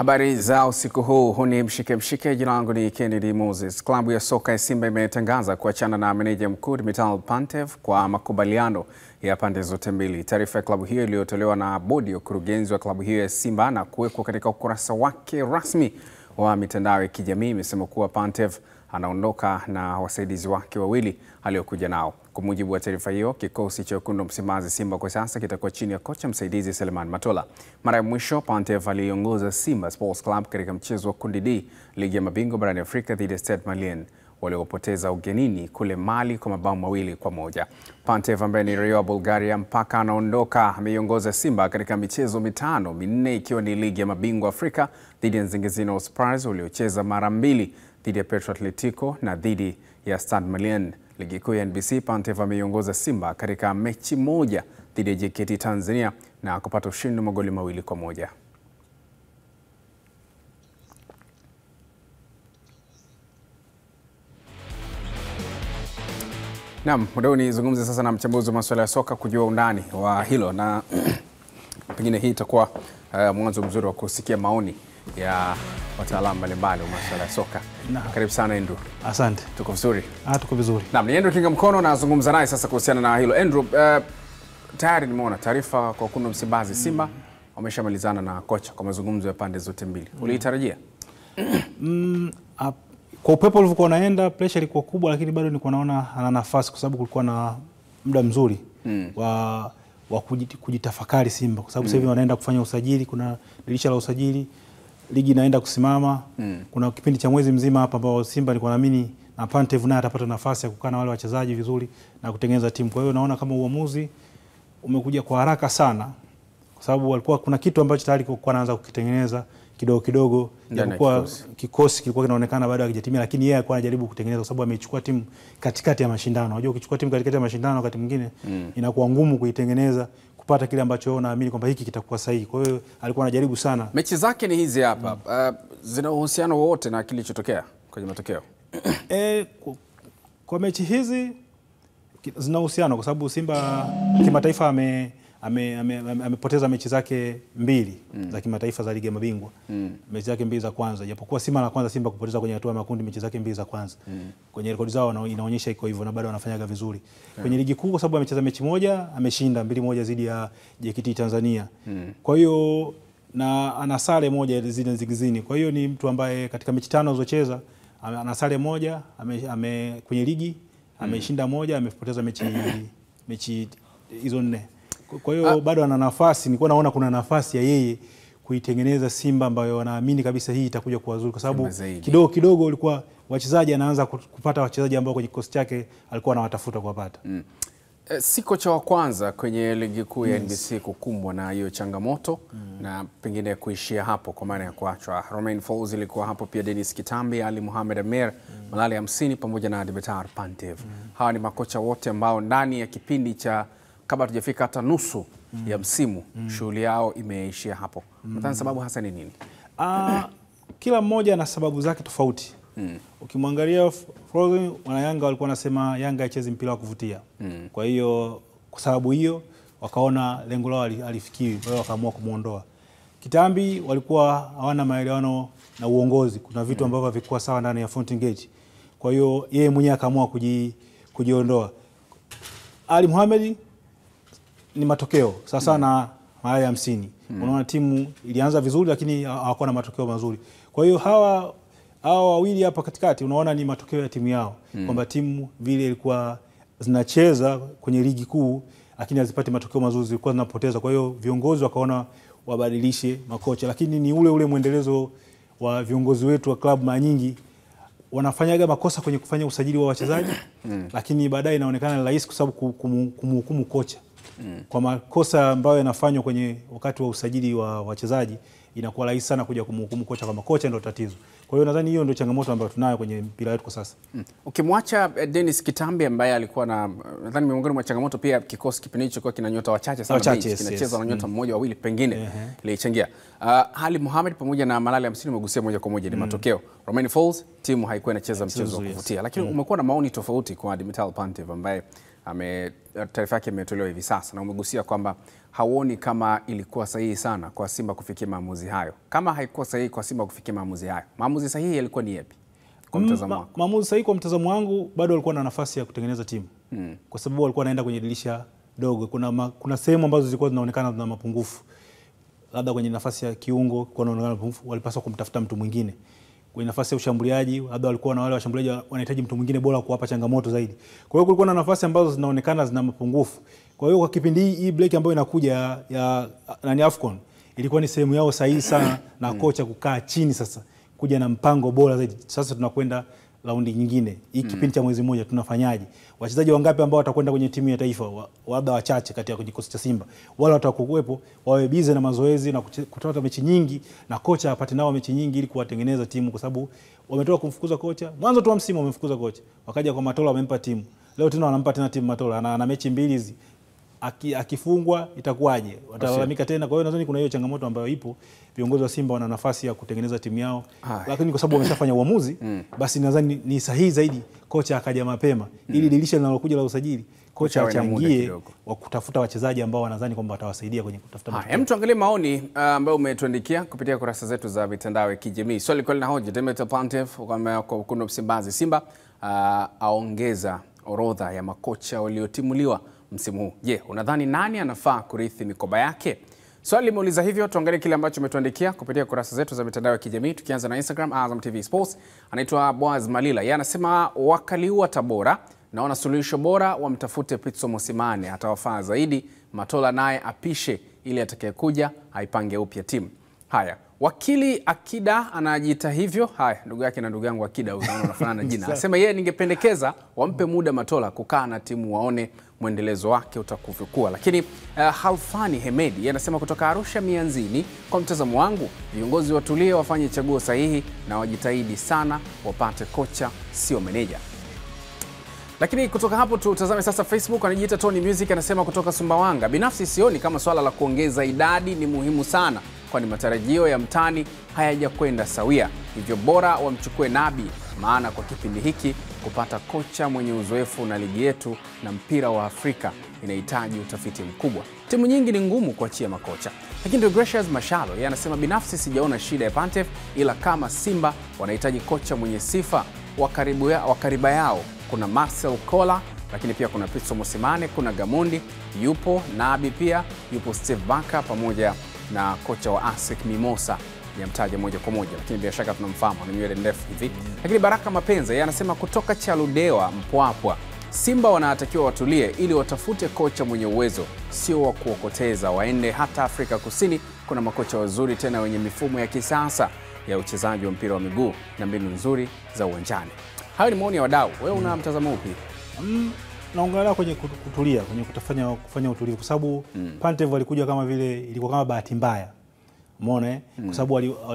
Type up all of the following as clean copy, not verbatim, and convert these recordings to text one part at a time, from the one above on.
Habari za usiku huu ni mshike. Jina langu ni Kennedy Moses. Klabu ya soka ya Simba imetangaza kuachana na meneja mkuu Dimitar Pantev kwa makubaliano ya pande zote mbili. Taarifa ya klabu hiyo iliyotolewa na bodi ya ukurugenzi wa klabu hiyo ya Simba na kuwekwa katika ukurasa wake rasmi wa mitandao ya kijamii imesema kuwa Pantev anaondoka na wasaidizi wake wawili aliokuja nao. Kwa mujibu wa taarifa hiyo, kikosi cha wekundu Msimbazi Simba kwa sasa kitakuwa chini ya kocha msaidizi Selemani Matola. Mara ya mwisho Pantev aliongoza Simba Sports Club katika mchezo wa kundi D ligi ya mabingwa barani Afrika dhidi ya Stade Malien waliopoteza ugenini kule Mali kwa mabao 2-1. Pantev ambaye ni raia wa Bulgaria mpaka anaondoka ameiongoza Simba katika michezo minne ikiwa ni ligi ya mabingwa Afrika dhidi ya Nsingizina Spurs waliocheza mara 2 dhidi ya Petro Atletico na dhidi ya Stade Malien. Ligi kuu ya NBC, Pantev ameiongoza Simba katika mechi moja dhidi ya JKT Tanzania na kupata ushindi wa magoli 2-1. Naam, muda nizungumze sasa na mchambuzi wa masuala ya soka kujua undani wa hilo, na pengine hii itakuwa mwanzo mzuri wa kusikia maoni ya wataalamu mbalimbali wa masuala ya soka. Karibu sana Andrew. Asante. Tuko vizuri? Tuko vizuri. Naam, ni Andrew Kinga Mkono na nazungumza naye sasa kuhusiana na hilo. Andrew, tayari nimeona taarifa kwa wekundu Msimbazi Simba wameshamalizana na kocha kwa mazungumzo ya pande zote mbili. Ulitarajia? Kwa upepo ulivyokuwa unaenda, pressure ilikuwa kubwa, lakini bado nilikuwa naona ana nafasi kwa sababu kulikuwa na muda mzuri wa kujitafakari Simba, kwa sababu sasa hivi wanaenda kufanya usajili, kuna dirisha la usajili, ligi inaenda kusimama. Kuna kipindi cha mwezi mzima hapa ambao Simba nilikuwa naamini na Pantev naye atapata nafasi ya kukaa na wale wachezaji vizuri na kutengeneza timu. Kwa hiyo naona kama uamuzi umekuja kwa haraka sana, kwa sababu walikuwa kuna kitu ambacho tayari kwa anaanza kukitengeneza kidogo, japokuwa kikosi kilikuwa kinaonekana bado hakijatimia, lakini yeye alikuwa anajaribu kutengeneza kwa sababu amechukua timu katikati ya mashindano. Unajua ukichukua timu katikati ya mashindano wakati mwingine inakuwa ngumu kuitengeneza kupata kile ambacho naamini kwamba hiki kitakuwa sahihi. Kwa hiyo alikuwa anajaribu sana. Mechi zake ni hizi hapa. Zina uhusiano wote na kilichotokea kwenye matokeo? Kwa mechi hizi zina uhusiano kwa sababu Simba kimataifa amepoteza mechi zake 2 za kimataifa za ligi ya mabingwa. Mechi zake 2 za kwanza, japokuwa si mara ya kwanza Simba kupoteza kwenye hatua ya makundi mechi zake 2 za kwanza. Kwenye rekodi zao inaonyesha iko hivyo na bado wanafanyaga vizuri. Kwenye ligi kuu kwa sababu amecheza mechi moja, ameshinda 2-1 dhidi ya JKT Tanzania. Kwa hiyo na ana sare moja zile Nsingizini. Kwa hiyo ni mtu ambaye katika mechi 5 alizocheza ana sare moja, kwenye ligi ameshinda moja, amepoteza mechi hizo 4. Kwa hiyo bado ana nafasi, nilikuwa naona kuna nafasi ya yeye kuitengeneza Simba ambayo wanaamini kabisa hii itakuja kuwa nzuri, kwa sababu kidogo ulikuwa wachezaji anaanza kupata wachezaji ambao kwenye kikosi chake alikuwa anawatafuta kuwapata. Si kocha wa kwanza kwenye ligi kuu ya NBC kukumbwa na hiyo changamoto na pengine kuishia hapo kwa maana ya kuachwa. Romain Folz ilikuwa hapo, pia Dennis Kitambi, Ali Mohamed Amer, Malali Hamsini pamoja na Dimitar Pantev. Hawa ni makocha wote ambao ndani ya kipindi cha kabla tujafika hata nusu ya msimu shughuli yao imeishia hapo. Nadhani sababu hasa ni nini? Kila mmoja na sababu zake tofauti. Ukimwangalia Frozen, wana Yanga walikuwa wanasema Yanga haichezi mpira wa kuvutia. Kwa hiyo kwa sababu hiyo wakaona lengo lao alifikiri, kwa hiyo wakaamua kumuondoa. Kitambi walikuwa hawana maelewano na uongozi. Kuna vitu ambavyo havikuwa sawa ndani ya Fountain Gate. Kwa hiyo yeye mwenyewe akaamua kujiondoa. Ali Mohamed ni matokeo sasa na Malali Hamsini. Unaona timu ilianza vizuri lakini hawakuwa na matokeo mazuri. Kwa hiyo hawa wawili hapa katikati unaona ni matokeo ya timu yao. Kwamba timu vile ilikuwa zinacheza kwenye ligi kuu lakini hazipati matokeo mazuri, zilikuwa zinapoteza. Kwa hiyo viongozi wakaona wabadilishe makocha, lakini ni ule mwendelezo wa viongozi wetu wa club. Mara nyingi wanafanyaga makosa kwenye kufanya usajili wa wachezaji lakini baadaye inaonekana ni rahisi kwa sababu kumhukumu kocha kwa makosa ambayo yanafanywa kwenye wakati wa usajili wa wachezaji, inakuwa rahisi sana kuja kumhukumu kocha kama kocha ndio tatizo. Kwa hiyo nadhani hiyo ndio changamoto ambayo tunayo kwenye mpira wetu kwa sasa. Ukimwacha Dennis Kitambi ambaye alikuwa na nadhani miongoni mwa changamoto pia kikosi kipindi hicho kwa kina nyota wachache sana, kinacheza na nyota mmoja wawili pengine ilichangia. Ali Mohamed pamoja na Malali Hamsini umegusia moja kwa moja ni matokeo. Romain Folz timu haikuwa inacheza mchezo wa kuvutia, lakini umekuwa na maoni tofauti kwa Dimitar Pantev ambaye taarifa yake imetolewa hivi sasa, na umegusia kwamba hauoni kama ilikuwa sahihi sana kwa Simba kufikia maamuzi hayo. Kama haikuwa sahihi kwa Simba kufikia maamuzi hayo, maamuzi sahihi yalikuwa ni yapi kwa mtazamo wako? Maamuzi sahihi kwa mtazamo wangu, bado walikuwa na nafasi ya kutengeneza timu. Kwa sababu walikuwa wanaenda kwenye dirisha dogo. Kuna sehemu ambazo zilikuwa zinaonekana na mapungufu. Labda kwenye nafasi ya kiungo kwa naonekana mapungufu, walipaswa kumtafuta mtu mwingine. Kwenye nafasi ya ushambuliaji, labda walikuwa na wale washambuliaji wanahitaji mtu mwingine bora kuwapa changamoto zaidi. Kwa hiyo kulikuwa na nafasi ambazo zinaonekana zina mapungufu. Kwa hiyo kwa kipindi hii break ambayo inakuja ya AFCON, ilikuwa ni sehemu yao sahihi sana na kocha kukaa chini sasa kuja na mpango bora zaidi. Sasa tunakwenda raundi nyingine. Hii kipindi cha mwezi mmoja tunafanyaje? Wachezaji wangapi ambao watakwenda kwenye timu ya taifa? Labda wachache kati ya kikosi cha Simba. Wale watakuwepo wawe busy na mazoezi na kutoa mechi nyingi, na kocha apate nao mechi nyingi ili kuwatengeneza timu, kwa sababu wametoka kumfukuza kocha. Mwanzo tu wa msimu wamemfukuza kocha. Wakaja kwa Matola wamempa timu. Leo tena wanampa tena timu Matola. Ana mechi mbili hizi. Akifungwa itakuwaje? Watalalamika tena. Kwa hiyo nadhani kuna hiyo changamoto ambayo ipo. Viongozi wa Simba wana nafasi ya kutengeneza timu yao. Lakini kwa sababu wameshafanya uamuzi, basi nadhani ni sahihi zaidi kocha akaja mapema ili dirisha linalokuja la usajili kocha achangie wa kutafuta wachezaji ambao wanadhani kwamba watawasaidia kwenye kutafuta matokeo. Hem, tuangalie maoni ambayo umetuandikia kupitia kurasa zetu za mitandao ya kijamii. Swali kwa linahoja Demeter Pantev kwa Wekundu Msimbazi, Simba aongeza orodha ya makocha waliotimuliwa msimu huu. Je, unadhani nani anafaa kurithi mikoba yake? Swali limeuliza hivyo. Tuangalie kile ambacho umetuandikia kupitia kurasa zetu za mitandao ya kijamii, tukianza na Instagram Azam TV Sports. Anaitwa Boaz Malila. Yeye anasema wakaliua Tabora, naona suluhisho bora wamtafute Pitso Mosimane, atawafaa zaidi. Matola naye apishe ili atakayekuja aipange upya timu. Haya, wakili Akida anajiita hivyo. Haya, ndugu yake na ndugu yangu Akida unafanana jina. Anasema yeye ningependekeza wampe muda Matola kukaa na timu waone mwendelezo wake utakuvyokuwa. Lakini Halfani Hemedi yeye anasema kutoka Arusha Mianzini, kwa mtazamo wangu viongozi watulie, wafanye chaguo sahihi na wajitahidi sana wapate kocha, sio meneja. Lakini kutoka hapo tutazame sasa Facebook. Anajiita Tony Music anasema kutoka Sumbawanga, binafsi sioni kama swala la kuongeza idadi ni muhimu sana, kwani matarajio ya mtani hayajakwenda sawia. Hivyo bora wamchukue Nabi, maana kwa kipindi hiki kupata kocha mwenye uzoefu na ligi yetu na mpira wa Afrika inahitaji utafiti mkubwa. Timu nyingi ni ngumu kuachia makocha. Lakini Gracious Mashalo yeye anasema binafsi sijaona shida ya Pantev, ila kama Simba wanahitaji kocha mwenye sifa wa kariba yao, kuna Marcel Kola, lakini pia kuna Pitso Mosimane, kuna Gamondi, yupo Nabi, pia yupo Steve Baka pamoja na kocha wa ASEC Mimosa ya mtaja moja kwa moja, lakini bila shaka tunamfahamu ni nywele ndefu hivi. Lakini Baraka Mapenza yeye anasema kutoka Chaludewa Mpwapwa, Simba wanatakiwa watulie ili watafute kocha mwenye uwezo, sio wa kuokoteza, waende hata Afrika Kusini. Kuna makocha wazuri tena wenye mifumo ya kisasa ya uchezaji wa mpira wa miguu na mbinu nzuri za uwanjani. Hayo ni maoni ya wadau. Wewe una mtazamo upi? Naongelea kwenye kutulia, kwenye kufanya utulivu, kwa sababu Pantev alikuja kama vile ilikuwa kama bahati mbaya. Umeona kwa sababu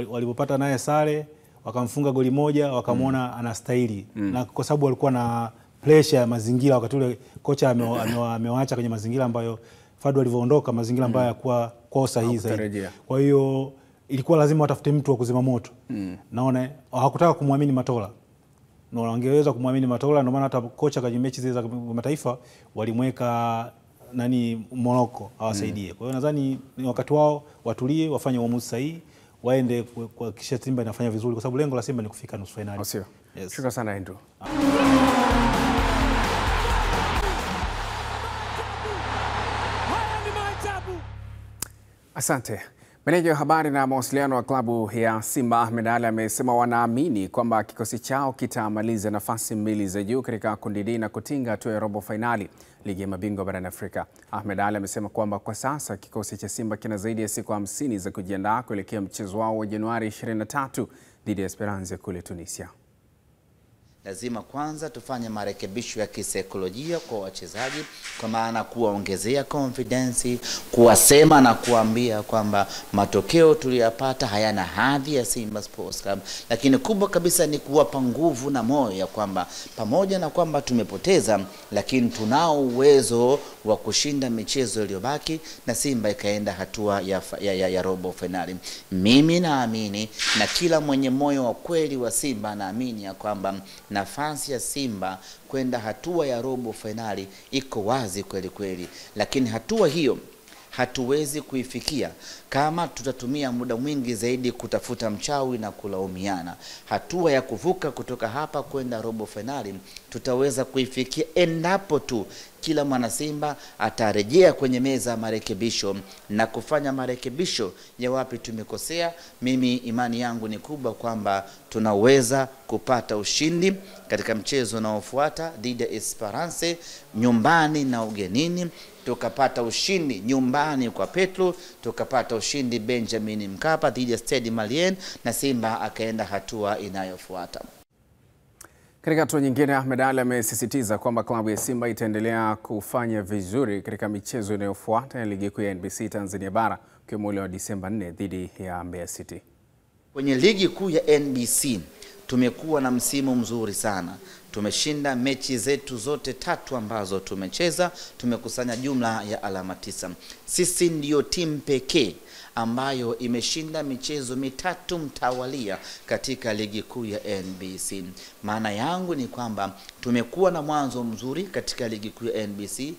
walipopata naye sare wakamfunga goli moja, wakamwona anastahili. Na kwa sababu walikuwa na pressure ya mazingira wakati ule kocha amewaacha kwenye mazingira ambayo Fadu alivyoondoka, mazingira ambayo yakuwa kwa sahihi zaidi. Kwa hiyo ilikuwa lazima watafute mtu wa kuzima moto. Naona hawakutaka kumwamini Matola. Na wangeweza kumwamini Matola, ndio maana hata kocha kwenye mechi zile za mataifa walimweka Morocco awasaidie. Kwa hiyo nadhani ni wakati wao watulie, wafanye uamuzi sahihi, waende kuhakikisha Simba inafanya vizuri, kwa sababu lengo la Simba ni kufika nusu finali. Yes. Shukrani sana Andrew. Asante. Meneja wa habari na mawasiliano wa klabu ya Simba Ahmed Ally amesema wanaamini kwamba kikosi chao kitamaliza nafasi 2 za juu katika kundi D na kutinga hatua ya robo finali ligi ya mabingwa barani Afrika. Ahmed Ally amesema kwamba kwa sasa kikosi cha Simba kina zaidi ya siku 50 za kujiandaa kuelekea mchezo wao wa Januari 23 dhidi ya Esperance kule Tunisia. Lazima kwanza tufanye marekebisho ya kisaikolojia kwa wachezaji, kwa maana kuwaongezea confidence, kuwasema na kuambia kwamba matokeo tuliyopata hayana hadhi ya Simba Sports Club, lakini kubwa kabisa ni kuwapa nguvu na moyo ya kwamba pamoja na kwamba tumepoteza, lakini tunao uwezo wa kushinda michezo iliyobaki na Simba ikaenda hatua ya robo finali. Mimi naamini na kila mwenye moyo wa kweli wa Simba naamini ya kwamba nafasi ya Simba kwenda hatua ya robo finali iko wazi kweli kweli, lakini hatua hiyo hatuwezi kuifikia kama tutatumia muda mwingi zaidi kutafuta mchawi na kulaumiana. Hatua ya kuvuka kutoka hapa kwenda robo finali tutaweza kuifikia endapo tu kila mwana Simba atarejea kwenye meza ya marekebisho na kufanya marekebisho ya wapi tumekosea. Mimi imani yangu ni kubwa kwamba tunaweza kupata ushindi katika mchezo unaofuata dhidi ya Esperance, nyumbani na ugenini. Tukapata ushindi nyumbani kwa Petro, tukapata ushindi Benjamin Mkapa dhidi ya Stade Malien, na Simba akaenda hatua inayofuata. Katika hatua nyingine, Ahmed Ally amesisitiza kwamba klabu ya Simba itaendelea kufanya vizuri katika michezo inayofuata ya ligi kuu ya NBC Tanzania bara, ikiwemo ule wa Disemba 4 dhidi ya Mbeya City. Kwenye ligi kuu ya NBC tumekuwa na msimu mzuri sana. Tumeshinda mechi zetu zote 3 ambazo tumecheza, tumekusanya jumla ya alama 9. Sisi ndio timu pekee ambayo imeshinda michezo 3 mtawalia katika ligi kuu ya NBC. Maana yangu ni kwamba tumekuwa na mwanzo mzuri katika ligi kuu ya NBC,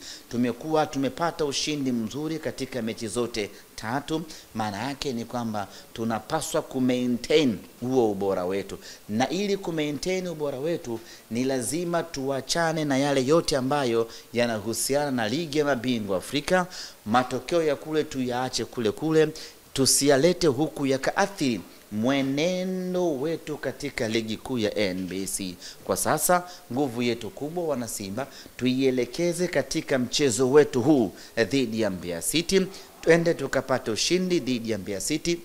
tumepata ushindi mzuri katika mechi zote 3. Maana yake ni kwamba tunapaswa kumaintain huo ubora wetu, na ili kumaintain ubora wetu ni lazima tuachane na yale yote ambayo yanahusiana na ligi ya mabingwa Afrika. Matokeo ya kule tuyaache kule kule, tusialete huku yakaathiri mwenendo wetu katika ligi kuu ya NBC. Kwa sasa nguvu yetu kubwa wana Simba tuielekeze katika mchezo wetu huu dhidi ya Mbeya City. Twende tukapata ushindi dhidi ya Mbeya City.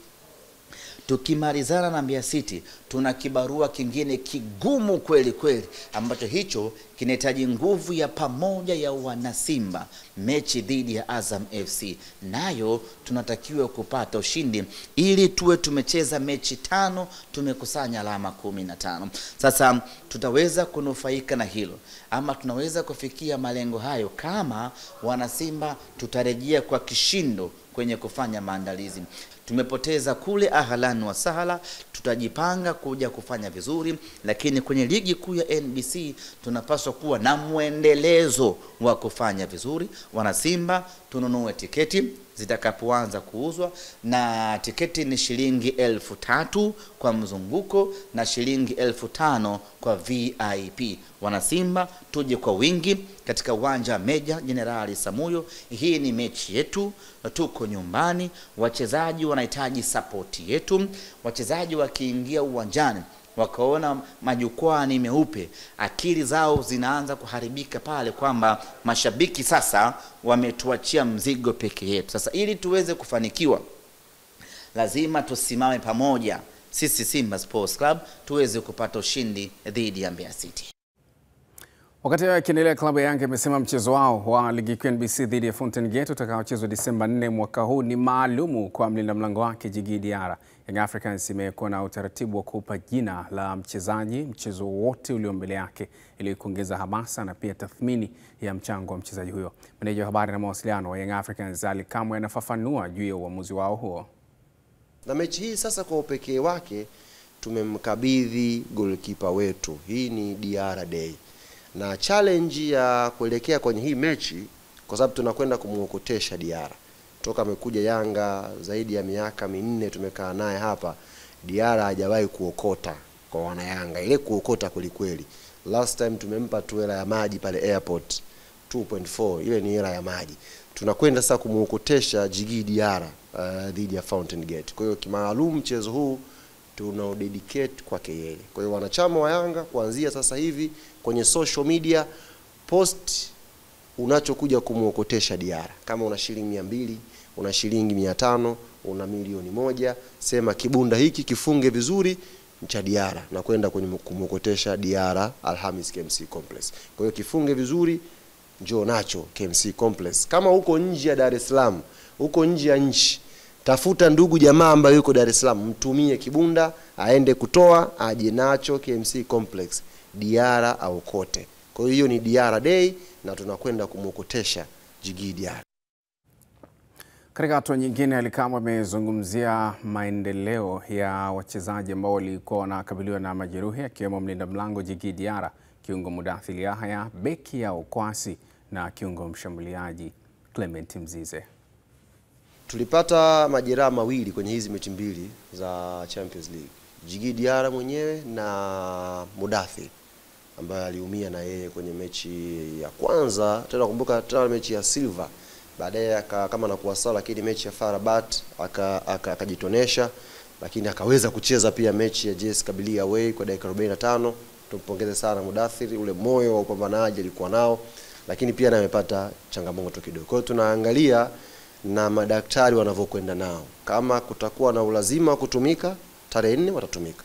Tukimalizana na Mbeya City, tuna kibarua kingine kigumu kweli kweli, ambacho hicho kinahitaji nguvu ya pamoja ya wana Simba, mechi dhidi ya Azam FC. Nayo tunatakiwa kupata ushindi ili tuwe tumecheza mechi 5, tumekusanya alama 15. Sasa tutaweza kunufaika na hilo, ama tunaweza kufikia malengo hayo kama wana Simba tutarejea kwa kishindo kwenye kufanya maandalizi. Tumepoteza kule ahlan wa sahala, tutajipanga kuja kufanya vizuri, lakini kwenye ligi kuu ya NBC tunapaswa kuwa na muendelezo wa kufanya vizuri. Wana Simba tununue tiketi zitakapoanza kuuzwa, na tiketi ni shilingi 3,000 kwa mzunguko na shilingi 5,000 kwa VIP. Wana Simba tuje kwa wingi katika uwanja Meja Jenerali Samuyo. Hii ni mechi yetu, tuko nyumbani, wachezaji wanahitaji support yetu. Wachezaji wakiingia uwanjani wakaona majukwaa ni meupe, akili zao zinaanza kuharibika pale kwamba mashabiki sasa wametuachia mzigo peke yetu. Sasa ili tuweze kufanikiwa, lazima tusimame pamoja, sisi Simba Sports Club tuweze kupata ushindi dhidi ya Mbeya City. Wakati ya kiendelea, klabu ya Yanga imesema mchezo wao wa ligi kuu NBC dhidi ya Fountain Gate utakaochezwa Disemba 4 mwaka huu ni maalumu kwa mlinda mlango wake Djigui Diarra. Young Africans imekuwa na utaratibu wa kuupa jina la mchezaji mchezo wote ulio mbele yake ili kuongeza hamasa na pia tathmini ya mchango wa mchezaji huyo. Meneja wa habari na mawasiliano wa Young Africans Ali Kamwe anafafanua juu ya uamuzi wao huo. Na mechi hii sasa kwa upekee wake tumemkabidhi goalkeeper wetu. Hii ni Diarra Day. Na challenge ya kuelekea kwenye hii mechi, kwa sababu tunakwenda kumuokotesha Diarra. Toka amekuja Yanga zaidi ya miaka 4 tumekaa naye hapa, Diarra hajawahi kuokota kwa wana Yanga. Ile kuokota kweli. Last time tumempa tu hela ya maji pale airport 2.4, ile ni hela ya maji. Tunakwenda sasa kumuokotesha Djigui Diarra dhidi ya Fountain Gate. Kwa hiyo kimaalum mchezo huu tuna dedicate kwake yeye. Kwa hiyo wanachama wa Yanga kuanzia sasa hivi kwenye social media post unachokuja kumuokotesha Diarra. Kama una shilingi 200, una shilingi 500, una milioni 1, sema kibunda hiki kifunge vizuri cha Diarra na kwenda kwenye kumuokotesha Diarra Alhamis KMC Complex. Kwa hiyo kifunge vizuri, njoo nacho KMC Complex. Kama uko nje ya Dar es Salaam, uko nje ya nchi, tafuta ndugu jamaa ambaye yuko Dar es Salaam, mtumie kibunda aende kutoa, aje nacho KMC Complex, Diarra aokote. Kwa hiyo ni Diarra Day na tunakwenda kumuokotesha Djigui Diarra. Katika hatua nyingine, Ally Kamwe amezungumzia maendeleo ya wachezaji ambao walikuwa wanakabiliwa na majeruhi, akiwemo mlinda mlango Djigui Diarra, kiungo Mudathir Yahya, beki ya Okwasi na kiungo mshambuliaji Clement Mzize. Tulipata majeraha mawili kwenye hizi mechi mbili za Champions League. Djigui Diarra mwenyewe na Mudathir ambaye aliumia na yeye kwenye mechi ya kwanza. Tena kumbuka tena mechi ya Silva. Baadaye kama anakuwa sawa, lakini mechi ya FAR Rabat akajitonesha, lakini akaweza kucheza pia mechi ya JS Kabylie away kwa dakika 45. Tumpongeze sana Mudathir, ule moyo wa upambanaji alikuwa nao, lakini pia amepata changamoto kidogo. Kwa hiyo tunaangalia na madaktari wanavyokwenda nao. Kama kutakuwa na ulazima kutumika tarehe 4 watatumika.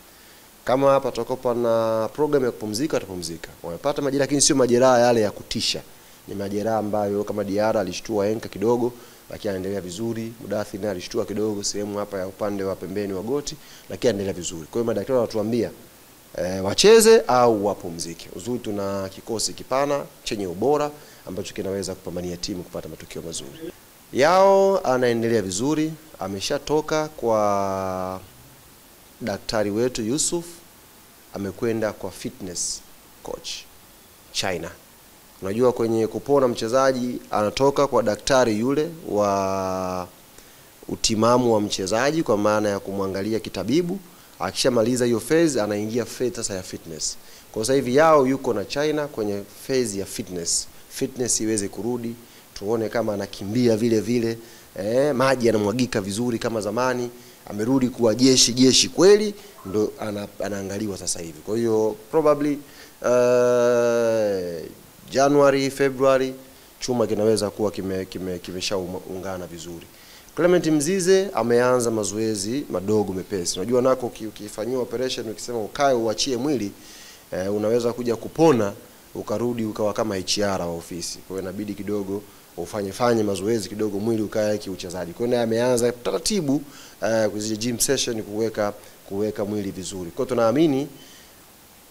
Kama hapa tutakopa na program ya kupumzika watapumzika. Wamepata majeraha, lakini sio majeraha yale ya kutisha. Ni majeraha ambayo kama Diarra alishtua enka kidogo, lakini anaendelea vizuri. Mudathir naye alishtua kidogo sehemu hapa ya upande wa pembeni wa goti, lakini anaendelea vizuri. Kwa hiyo madaktari wanatuambia wacheze au wapumzike. Uzuri tuna kikosi kipana chenye ubora ambacho kinaweza kupambania timu kupata matokeo mazuri. Yao anaendelea vizuri, ameshatoka kwa daktari wetu Yusuf, amekwenda kwa fitness coach China. Unajua kwenye kupona mchezaji anatoka kwa daktari yule wa utimamu wa mchezaji kwa maana ya kumwangalia kitabibu. Akishamaliza hiyo phase anaingia phase sasa ya fitness. Kwa sasa hivi Yao yuko na China kwenye phase ya fitness. Fitness iweze kurudi, tuone kama anakimbia vile vile, maji yanamwagika vizuri kama zamani, amerudi kuwa jeshi kweli, ndo anaangaliwa sasa hivi. Kwa hiyo probably January, February chuma kinaweza kuwa kimeshaungana vizuri. Clement Mzize ameanza mazoezi madogo mepesi. Unajua nako ukifanywa operation ukisema ukae uachie mwili, unaweza kuja kupona ukarudi ukawa kama HR wa ofisi. Kwa hiyo inabidi kidogo ufanye mazoezi kidogo mwili ukae kiuchezaji. Kwa hiyo ameanza taratibu kwenye gym session kuweka mwili vizuri. Kwa hiyo tunaamini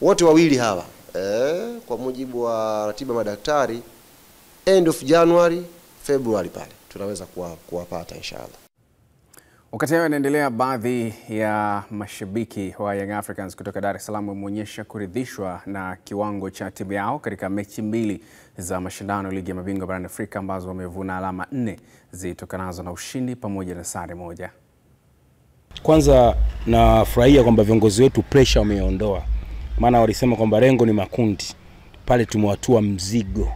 wote wawili hawa kwa mujibu wa ratiba madaktari end of January, February pale tunaweza kuwapata inshallah. Wakati hayo yanaendelea, baadhi ya mashabiki wa Young Africans kutoka Dar es Salaam wameonyesha kuridhishwa na kiwango cha timu yao katika mechi mbili za mashindano ligi ya mabingwa barani Afrika ambazo wamevuna alama 4 zitokanazo na ushindi pamoja na sare moja. Kwanza nafurahia kwamba viongozi wetu pressure wameondoa. Maana walisema kwamba lengo ni makundi. Pale tumewatua mzigo.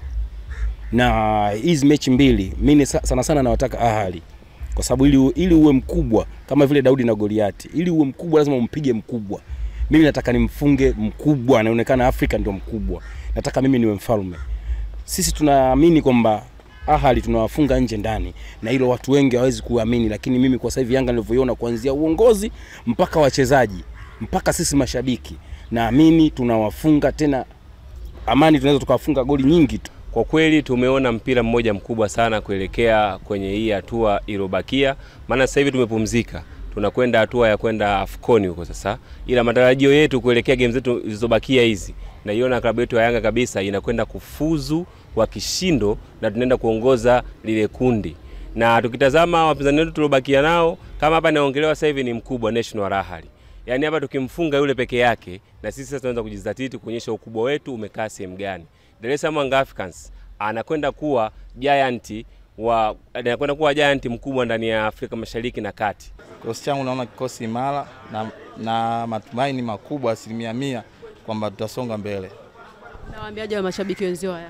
Na hizi mechi mbili mimi sana nawataka Ahali. Kwa sababu ili uwe mkubwa kama vile Daudi na Goliati, ili uwe mkubwa lazima umpige mkubwa. Mimi nataka nimfunge mkubwa, anaonekana Afrika ndio mkubwa. Nataka mimi niwe mfalme. Sisi tunaamini kwamba Ahali tunawafunga nje ndani, na hilo watu wengi hawezi kuamini, lakini mimi kwa sasa hivi Yanga nilivyoiona kuanzia uongozi mpaka wachezaji mpaka sisi mashabiki, naamini tunawafunga tena Amani, tunaweza tukafunga goli nyingi tu. Kwa kweli tumeona mpira mmoja mkubwa sana kuelekea kwenye hii hatua iliyobakia, maana sasa hivi tumepumzika. Tunakwenda hatua ya kwenda AFCON huko sasa. Ila matarajio yetu kuelekea game zetu zilizobakia hizi, na iona klabu yetu ya Yanga kabisa inakwenda kufuzu kwa kishindo na tunaenda kuongoza lile kundi. Na tukitazama wapinzani wetu tuliobakia nao, kama hapa naongelewa sasa hivi ni mkubwa National Ahali. Yaani hapa tukimfunga yule peke yake, na sisi sasa tunaanza kujizatiti kuonyesha ukubwa wetu umekaa sehemu gani. Dar es Salaam Young Africans anakwenda kuwa giant mkubwa ndani ya Afrika Mashariki na Kati. Kikosi changu naona kikosi imara na matumaini makubwa 100% kwamba tutasonga mbele. Nawaambiaje wa mashabiki wenzio haya?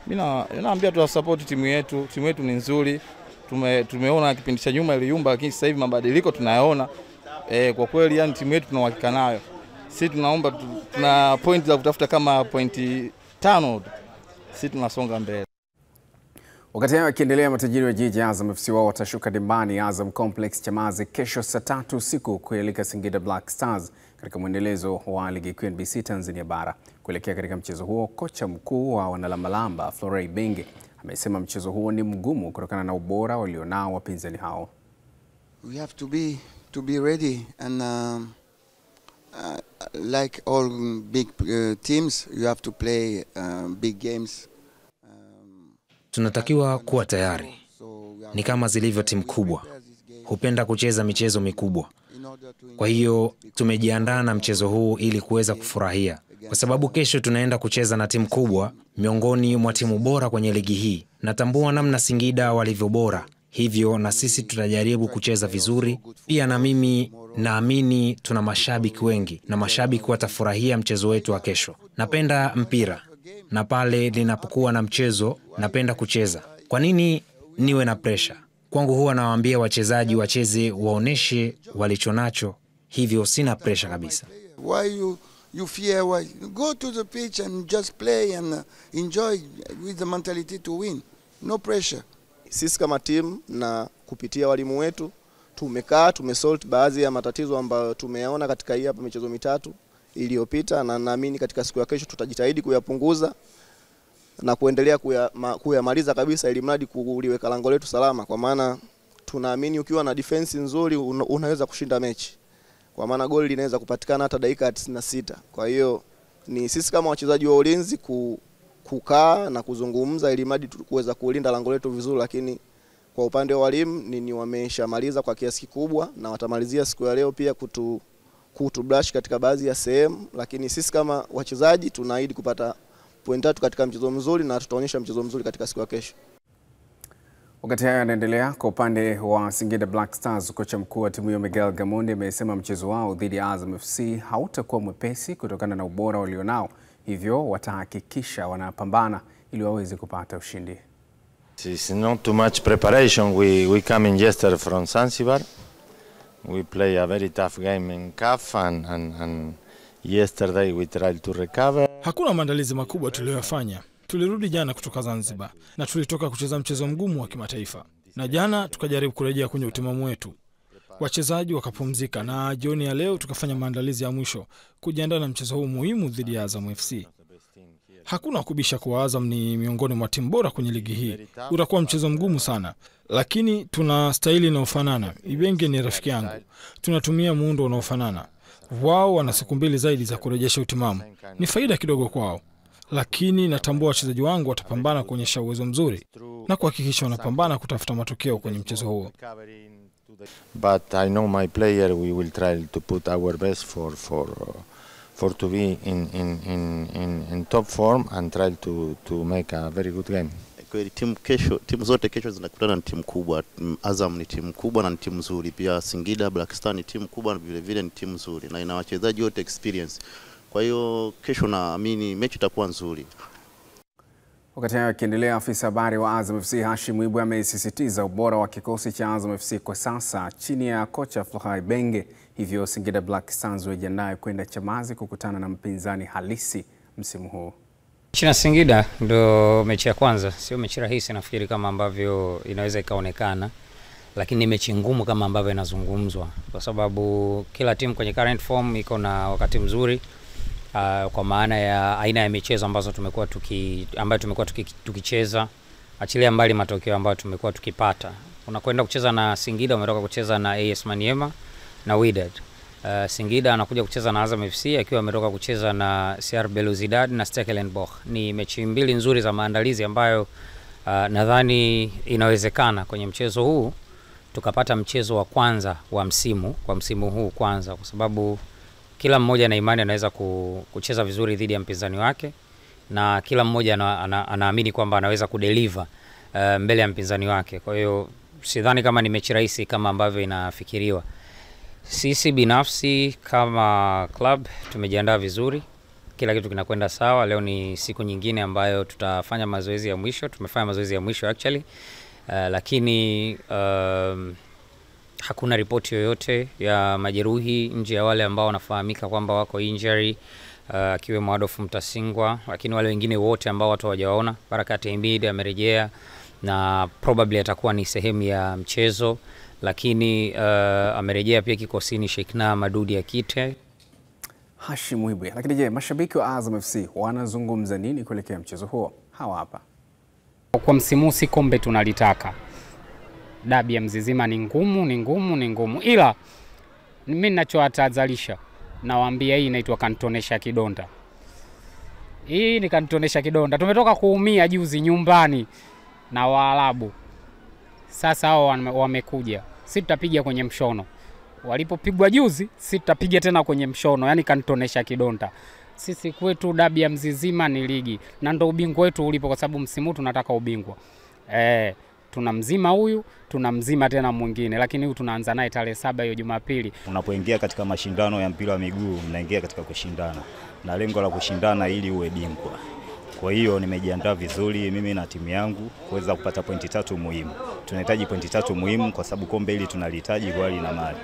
Mimi naambia tuwasupport timu yetu. Timu yetu ni nzuri. Tumeona kipindi cha nyuma iliyumba, lakini sasa hivi mabadiliko tunayaona. Kwa kweli yani timu yetu tuna uhakika nayo. Sisi tunaomba tuna point za kutafuta kama pointi 5. Sisi tunasonga mbele. Wakati hayo akiendelea, matajiri wa jiji Azam FC wao watashuka dimbani Azam Complex Chamazi kesho saa 3 usiku kuelekea Singida Black Stars katika mwendelezo wa ligi kuu NBC Tanzania bara. Kuelekea katika mchezo huo, kocha mkuu wa Wanalambalamba Florey Benge amesema mchezo huo ni mgumu kutokana na ubora walionao wapinzani hao. We have to be ready and like all big teams you have to play big games. Tunatakiwa kuwa tayari ni kama zilivyo timu kubwa, hupenda kucheza michezo mikubwa. Kwa hiyo tumejiandaa na mchezo huu ili kuweza kufurahia, kwa sababu kesho tunaenda kucheza na timu kubwa miongoni mwa timu bora kwenye ligi hii. Natambua namna Singida walivyo bora, hivyo na sisi tutajaribu kucheza vizuri. Pia na mimi naamini tuna mashabiki wengi na mashabiki watafurahia mchezo wetu wa kesho. Napenda mpira na pale ninapokuwa na mchezo napenda kucheza. Kwa nini niwe na pressure? Kwangu huwa nawaambia wachezaji wacheze, waoneshe walichonacho, hivyo sina pressure kabisa. Why you fear? Why? Go to the pitch and just play and enjoy with the mentality to win. No pressure. Sisi kama timu na kupitia walimu wetu tumesort baadhi ya matatizo ambayo tumeyaona katika hii hapa michezo mitatu iliyopita, na naamini katika siku ya kesho tutajitahidi kuyapunguza na kuendelea kuyamaliza kabisa, ili mradi kuliweka lango letu salama, kwa maana tunaamini ukiwa na defense nzuri unaweza kushinda mechi, kwa maana goli linaweza kupatikana hata dakika 96. Kwa hiyo ni sisi kama wachezaji wa ulinzi kukaa na kuzungumza ili mradi kuweza kulinda lango letu vizuri, lakini kwa upande wa walimu ni wameshamaliza kwa kiasi kikubwa na watamalizia siku ya leo pia kutubrush katika baadhi ya sehemu, lakini sisi kama wachezaji tunaahidi kupata point 3 katika mchezo mzuri na tutaonyesha mchezo mzuri katika siku ya kesho. Wakati hayo yanaendelea, kwa upande wa Singida Black Stars, kocha mkuu wa timu hiyo Miguel Gamondi amesema mchezo wao dhidi ya Azam FC hautakuwa mwepesi kutokana na ubora walionao, hivyo watahakikisha wanapambana ili waweze kupata ushindi. It's not too much preparation. We come in yesterday from Zanzibar. We play a very tough game in CAF and yesterday we tried to recover. Hakuna maandalizi makubwa tuliyofanya. Tulirudi jana kutoka Zanzibar na tulitoka kucheza mchezo mgumu wa kimataifa. Na jana tukajaribu kurejea kwenye utimamu wetu. Wachezaji wakapumzika na jioni ya leo tukafanya maandalizi ya mwisho kujiandaa na mchezo huu muhimu dhidi ya Azam FC. Hakuna kubisha kuwa Azam ni miongoni mwa timu bora kwenye ligi hii. Utakuwa mchezo mgumu sana, lakini tuna staili inayofanana. Ibenge ni rafiki yangu. Tunatumia muundo unaofanana. Wao wana siku mbili zaidi za kurejesha utimamu. Ni faida kidogo kwao, lakini natambua wachezaji wangu watapambana kuonyesha uwezo mzuri na kuhakikisha wanapambana kutafuta matokeo kwenye mchezo huo. But I know my player, we will try to put our best for to be in top form and try to make a very good game. Kweli timu zote kesho zinakutana na timu kubwa. Azam ni timu kubwa na ni timu nzuri. Pia Singida Black Stars ni timu kubwa na vile vile ni timu nzuri na ina wachezaji wote experience. Kwa hiyo kesho naamini mechi itakuwa nzuri. Wakati hayo yakiendelea, afisa habari wa Azam FC Hashim Mwibwe amesisitiza ubora wa kikosi cha Azam FC kwa sasa chini ya kocha Florent Ibenge, hivyo Singida Black Stars wajiandae kwenda Chamazi kukutana na mpinzani halisi msimu huu. Mechi na Singida ndo mechi ya kwanza, sio mechi rahisi nafikiri kama ambavyo inaweza ikaonekana, lakini ni mechi ngumu kama ambavyo inazungumzwa, kwa sababu kila timu kwenye current form iko na wakati mzuri. Kwa maana ya aina ya michezo ambazo tumekuwa tukicheza, achilia mbali matokeo ambayo tumekuwa tukipata. Unakwenda kucheza na Singida, umetoka kucheza na AS Maniema na Wydad. Singida anakuja kucheza na Azam FC akiwa ametoka kucheza na CR Belouizdad na Stekelenburg. Ni mechi mbili nzuri za maandalizi ambayo nadhani inawezekana kwenye mchezo huu tukapata mchezo wa kwanza wa msimu kwa msimu huu kwanza, kwa sababu kila mmoja na imani anaweza kucheza vizuri dhidi ya mpinzani wake, na kila mmoja anaamini kwamba anaweza kudeliver mbele ya mpinzani wake. Kwa hiyo sidhani kama ni mechi rahisi kama ambavyo inafikiriwa. Sisi binafsi kama club tumejiandaa vizuri. Kila kitu kinakwenda sawa. Leo ni siku nyingine ambayo tutafanya mazoezi ya mwisho. Tumefanya mazoezi ya mwisho actually. Lakini hakuna ripoti yoyote ya majeruhi nje ya wale ambao wanafahamika kwamba wako injury, akiwemo Adolf Mtasingwa, lakini wale wengine wote ambao watu hawajaona. Barakat Hamid amerejea na probably atakuwa ni sehemu ya mchezo, lakini amerejea pia kikosini Sheikna Madudi Akite. Hashim Mwibwe. Lakini je, mashabiki wa Azam FC wanazungumza nini kuelekea mchezo huo? Hawa hapa. Kwa msimu si kombe tunalitaka. Dabi ya Mzizima ni ngumu. Ila mimi ninachowatazalisha, nawaambia hii inaitwa kantonesha kidonda. Hii ni kantonesha kidonda. Tumetoka kuumia juzi nyumbani na Waarabu. Sasa hao wamekuja, sisi tutapiga kwenye mshono. Walipopigwa juzi, sisi tutapiga tena kwenye mshono, yani kanitonesha kidonda. Sisi kwetu dabi ya Mzizima ni ligi na ndo ubingwa wetu ulipo, kwa sababu msimu tunataka ubingwa. Tunamzima huyu, tunamzima tena mwingine, lakini huyu tunaanza naye tarehe 7 hiyo Jumapili. Unapoingia katika mashindano ya mpira wa miguu, mnaingia katika kushindana na lengo la kushindana ili uwe bingwa. Kwa hiyo nimejiandaa vizuri mimi na timu yangu kuweza kupata pointi 3 muhimu. Tunahitaji pointi 3 muhimu kwa sababu kombe hili tunalihitaji kwa hali na mali.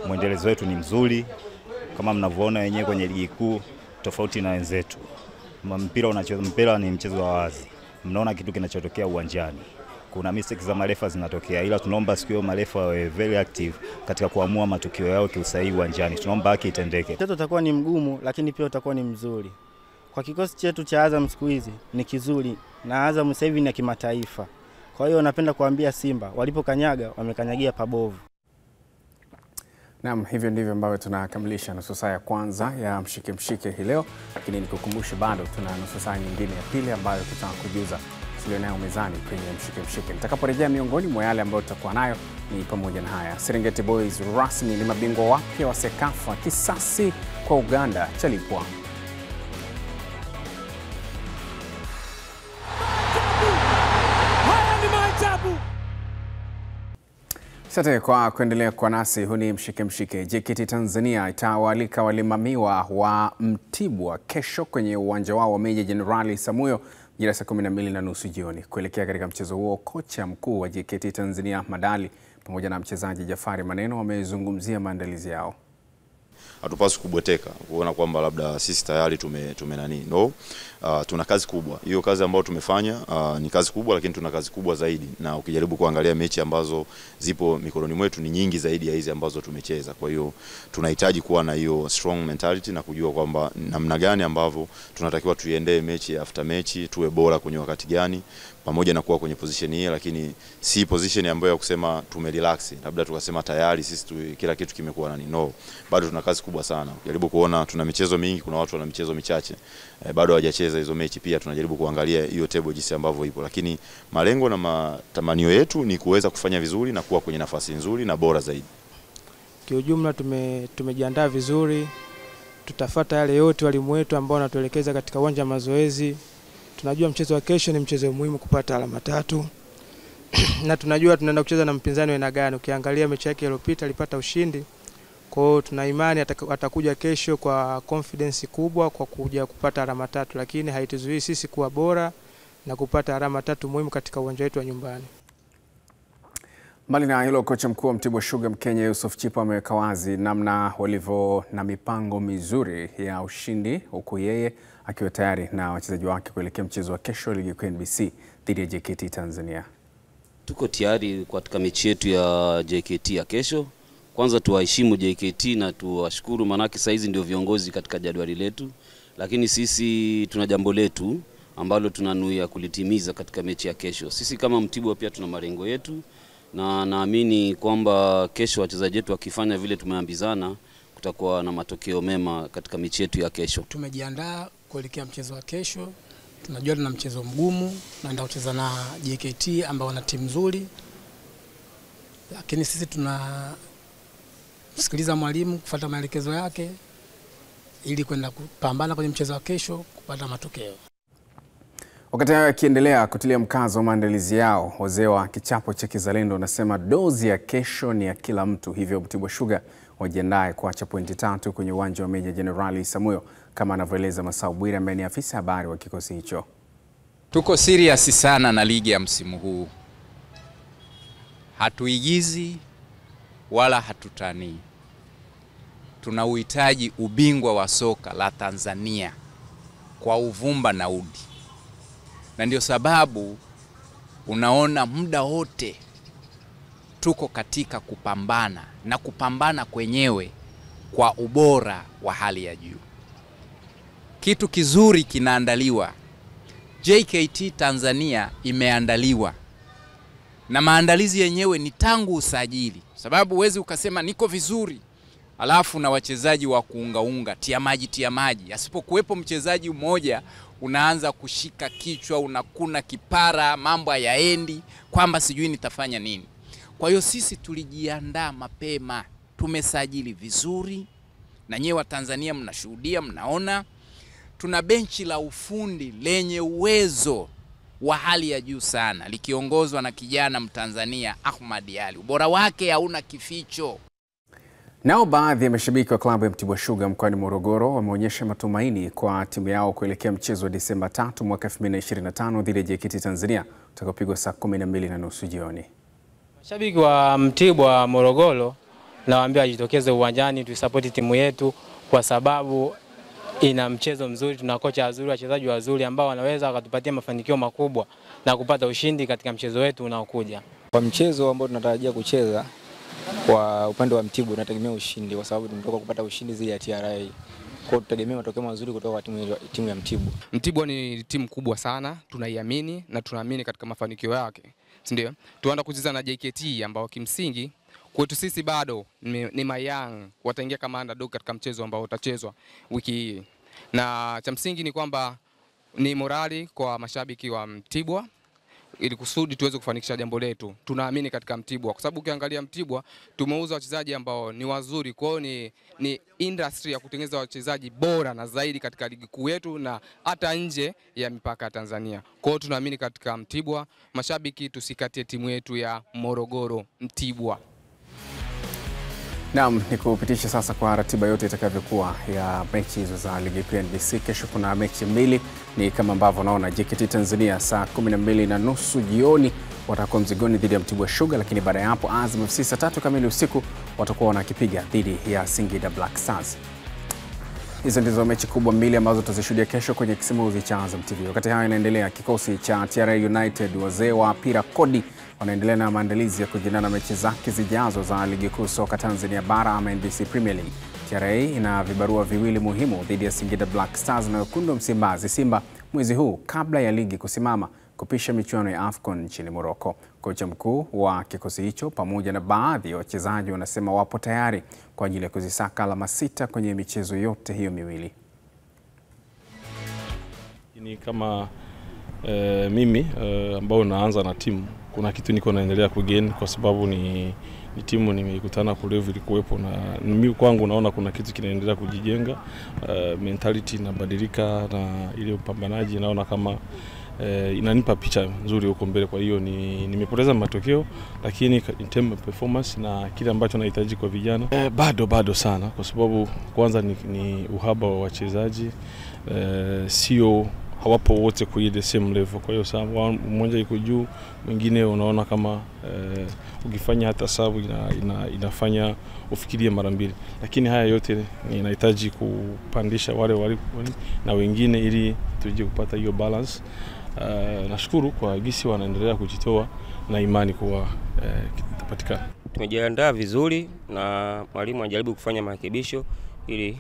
Mwendelezo wetu ni mzuri kama mnavyoona wenyewe kwenye ligi kuu, tofauti na wenzetu. Mpira ni mchezo wa wazi. Mnaona kitu kinachotokea uwanjani. Kuna mistakes za marefa zinatokea, ila tunaomba sikio marefa wawe very active katika kuamua matukio yao kiusahihi uwanjani. Tunaomba haki itendeke. Mchezo utakuwa ni mgumu, lakini pia utakuwa ni mzuri. Kwa kikosi chetu cha Azam siku hizi ni kizuri, na Azam sasa hivi ni kimataifa. Kwa hiyo napenda kuambia Simba walipokanyaga wamekanyagia pabovu. Naam, hivyo ndivyo ambavyo tunakamilisha nusu saa ya kwanza ya mshike mshike hii leo, lakini nikukumbushe bado tuna nusu saa nyingine ya pili ambayo tutakujuza tulionayo mezani kwenye mshike mshike. Nitakaporejea, miongoni mwa yale ambayo tutakuwa nayo ni pamoja na haya: Serengeti Boys rasmi ni mabingwa wapya wa Sekafa, kisasi kwa Uganda chalipwa. Asante kwa kuendelea kwa nasi. Huu ni mshike mshike. JKT Tanzania itawaalika walimamiwa wa Mtibwa kesho kwenye uwanja wao wa Meja Jenerali Samuyo majira saa 12:30 jioni. Kuelekea katika mchezo huo, kocha mkuu wa JKT Tanzania Madali pamoja na mchezaji Jafari Maneno wamezungumzia maandalizi yao. Hatupaswi kubweteka kuona kwamba labda sisi tayari tumenani. No, tuna kazi kubwa. Hiyo kazi ambayo tumefanya ni kazi kubwa, lakini tuna kazi kubwa zaidi, na ukijaribu kuangalia mechi ambazo zipo mikononi mwetu ni nyingi zaidi ya hizi ambazo tumecheza. Kwa hiyo tunahitaji kuwa na hiyo strong mentality na kujua kwamba namna gani ambavyo tunatakiwa tuiendee mechi after mechi, tuwe bora kwenye wakati gani, pamoja na kuwa kwenye position hii, lakini si position ambayo ya kusema tumerelax labda tukasema tayari sisi kila kitu kimekuwa nani. No, bado tuna kazi kubwa sana. Jaribu kuona tuna michezo mingi, kuna watu wana michezo michache bado hawajacheza hizo mechi. Pia tunajaribu kuangalia hiyo table jinsi ambavyo ipo, lakini malengo na matamanio yetu ni kuweza kufanya vizuri na kuwa kwenye nafasi nzuri na bora zaidi. Kiujumla tumejiandaa vizuri, tutafuata yale yote walimu wetu ambao wanatuelekeza katika uwanja wa mazoezi. Tunajua mchezo wa kesho ni mchezo muhimu kupata alama 3 na tunajua tunaenda kucheza na mpinzani wa aina gani. Ukiangalia mechi yake iliyopita alipata ushindi. Kwa hiyo tuna imani atakuja kesho kwa confidence kubwa kwa kuja kupata alama 3, lakini haituzuii sisi kuwa bora na kupata alama 3 muhimu katika uwanja wetu wa nyumbani. Mbali na hilo, kocha mkuu wa Mtibwa Sugar Mkenya Yusuf Chipo ameweka wazi namna walivyo na mipango mizuri ya ushindi, huku yeye akiwa tayari na wachezaji wake kuelekea mchezo wa kesho ligi kuu NBC dhidi ya JKT Tanzania. Tuko tayari katika mechi yetu ya JKT ya kesho. Kwanza tuwaheshimu JKT na tuwashukuru, manake saa hizi ndio viongozi katika jadwali letu, lakini sisi tuna jambo letu ambalo tunanuia kulitimiza katika mechi ya kesho. Sisi kama Mtibwa pia tuna malengo yetu, na naamini kwamba kesho wachezaji wetu wakifanya vile tumeambizana kutakuwa na matokeo mema katika mechi yetu ya kesho. Tumejiandaa kuelekea mchezo wa kesho. Tunajua tuna mchezo mgumu, tunaenda kucheza na JKT ambao wana timu nzuri. Lakini sisi tunasikiliza mwalimu, kufuata maelekezo yake ili kwenda kupambana kwenye mchezo wa kesho kupata matokeo. Wakati hayo yakiendelea kutilia mkazo maandalizi yao, wazee wa kichapo cha kizalendo wanasema dozi ya kesho ni ya kila mtu. Hivyo Mtibwa Sugar wajiandae kuacha pointi 3 kwenye uwanja wa Meja Jenerali Samuyo, kama anavyoeleza Masau Bwire ambaye ni afisa habari wa kikosi hicho. Tuko serious sana na ligi ya msimu huu. Hatuigizi wala hatutanii. Tunauhitaji ubingwa wa soka la Tanzania kwa uvumba na udi. Na ndio sababu unaona muda wote tuko katika kupambana, na kupambana kwenyewe kwa ubora wa hali ya juu. Kitu kizuri kinaandaliwa. JKT Tanzania imeandaliwa. Na maandalizi yenyewe ni tangu usajili. Sababu huwezi ukasema niko vizuri alafu na wachezaji wa kuungaunga, tia maji. Asipokuwepo mchezaji mmoja unaanza kushika kichwa, unakuna kipara, mambo hayaendi, kwamba sijui nitafanya nini. Kwa hiyo sisi tulijiandaa mapema, tumesajili vizuri, na nyewe wa Tanzania mnashuhudia, mnaona tuna benchi la ufundi lenye uwezo wa hali ya juu sana, likiongozwa na kijana Mtanzania Ahmad Ali. Ubora wake hauna kificho. Nao baadhi ya mashabiki wa klabu ya Mtibwa Sugar mkoani Morogoro wameonyesha matumaini kwa timu yao kuelekea mchezo wa Disemba 3 mwaka 2025 dhidi ya JKT Tanzania utakaopigwa saa 12:30 jioni. Mashabiki wa Mtibwa Morogoro nawaambia wajitokeze uwanjani tuisupport timu yetu, kwa sababu ina mchezo mzuri, tuna kocha wazuri, wachezaji wazuri ambao wanaweza wakatupatia mafanikio makubwa na kupata ushindi katika mchezo wetu unaokuja. Kwa mchezo ambao tunatarajia kucheza kwa upande wa Mtibwa tunategemea ushindi, kwa sababu tumetoka kupata ushindi dhidi ya TRA. Kwa hiyo tutegemea matokeo mazuri kutoka kwa timu ya Mtibwa. Mtibwa ni timu kubwa sana, tunaiamini na tunaamini katika mafanikio yake. Ndio. Tunaenda kucheza na JKT ambao kimsingi kwetu sisi bado ni mayang, wataingia kama underdog katika mchezo ambao utachezwa wiki hii. Na cha msingi ni kwamba ni morali kwa mashabiki wa Mtibwa ili kusudi tuweze kufanikisha jambo letu. Tunaamini katika Mtibwa kwa sababu ukiangalia Mtibwa tumeuza wachezaji ambao ni wazuri, kwa hiyo ni industry ya kutengeneza wachezaji bora na zaidi katika ligi kuu yetu na hata nje ya mipaka ya Tanzania. Kwa hiyo tunaamini katika Mtibwa. Mashabiki, tusikatie timu yetu ya Morogoro Mtibwa. Naam, nikupitisha sasa kwa ratiba yote itakavyokuwa ya mechi hizo za ligi kuu ya NBC. Kesho kuna mechi mbili, ni kama ambavyo unaona. JKT Tanzania saa 12:30 jioni watakuwa mzigoni dhidi ya Mtibwa Sugar, lakini baada ya hapo Azam FC saa 3 kamili usiku watakuwa wanakipiga dhidi ya Singida Black Stars. Hizo ndizo mechi kubwa mbili ambazo tutazishuhudia kesho kwenye kisimuzi cha Azam TV. Wakati hayo inaendelea, kikosi cha TRA United, wazee wa pira kodi, wanaendelea na maandalizi ya kujiandaa na mechi zake zijazo za ligi kuu soka Tanzania bara ama NBC Premier League. TRA ina vibarua viwili muhimu dhidi ya Singida Black Stars na wekundu Msimbazi Simba mwezi huu kabla ya ligi kusimama kupisha michuano ya AFCON nchini Morocco. Kocha mkuu wa kikosi hicho pamoja na baadhi ya wachezaji wanasema wapo tayari kwa ajili ya kuzisaka alama 6 kwenye michezo yote hiyo miwili. Ni kama mimi ambao naanza na timu, kuna kitu niko naendelea kugain kwa sababu ni timu nimekutana kule ilikuwepo, na mimi kwangu naona kuna kitu kinaendelea kujijenga, mentality inabadilika na ile upambanaji naona kama inanipa picha nzuri huko mbele. Kwa hiyo nimepoteza matokeo, lakini in terms of performance na kile ambacho nahitaji kwa vijana bado sana, kwa sababu kwanza ni uhaba wa wachezaji, sio hawapo wote kwa ile same level. Kwa hiyo sawa mmoja yuko juu, mwingine unaona kama ukifanya hata sababu inafanya ufikirie mara mbili, lakini haya yote inahitaji kupandisha wale na wengine ili tuje kupata hiyo balance. Nashukuru kwa gisi wanaendelea kujitoa na imani kuwa kitapatikana. Tumejiandaa vizuri na mwalimu anajaribu kufanya marekebisho ili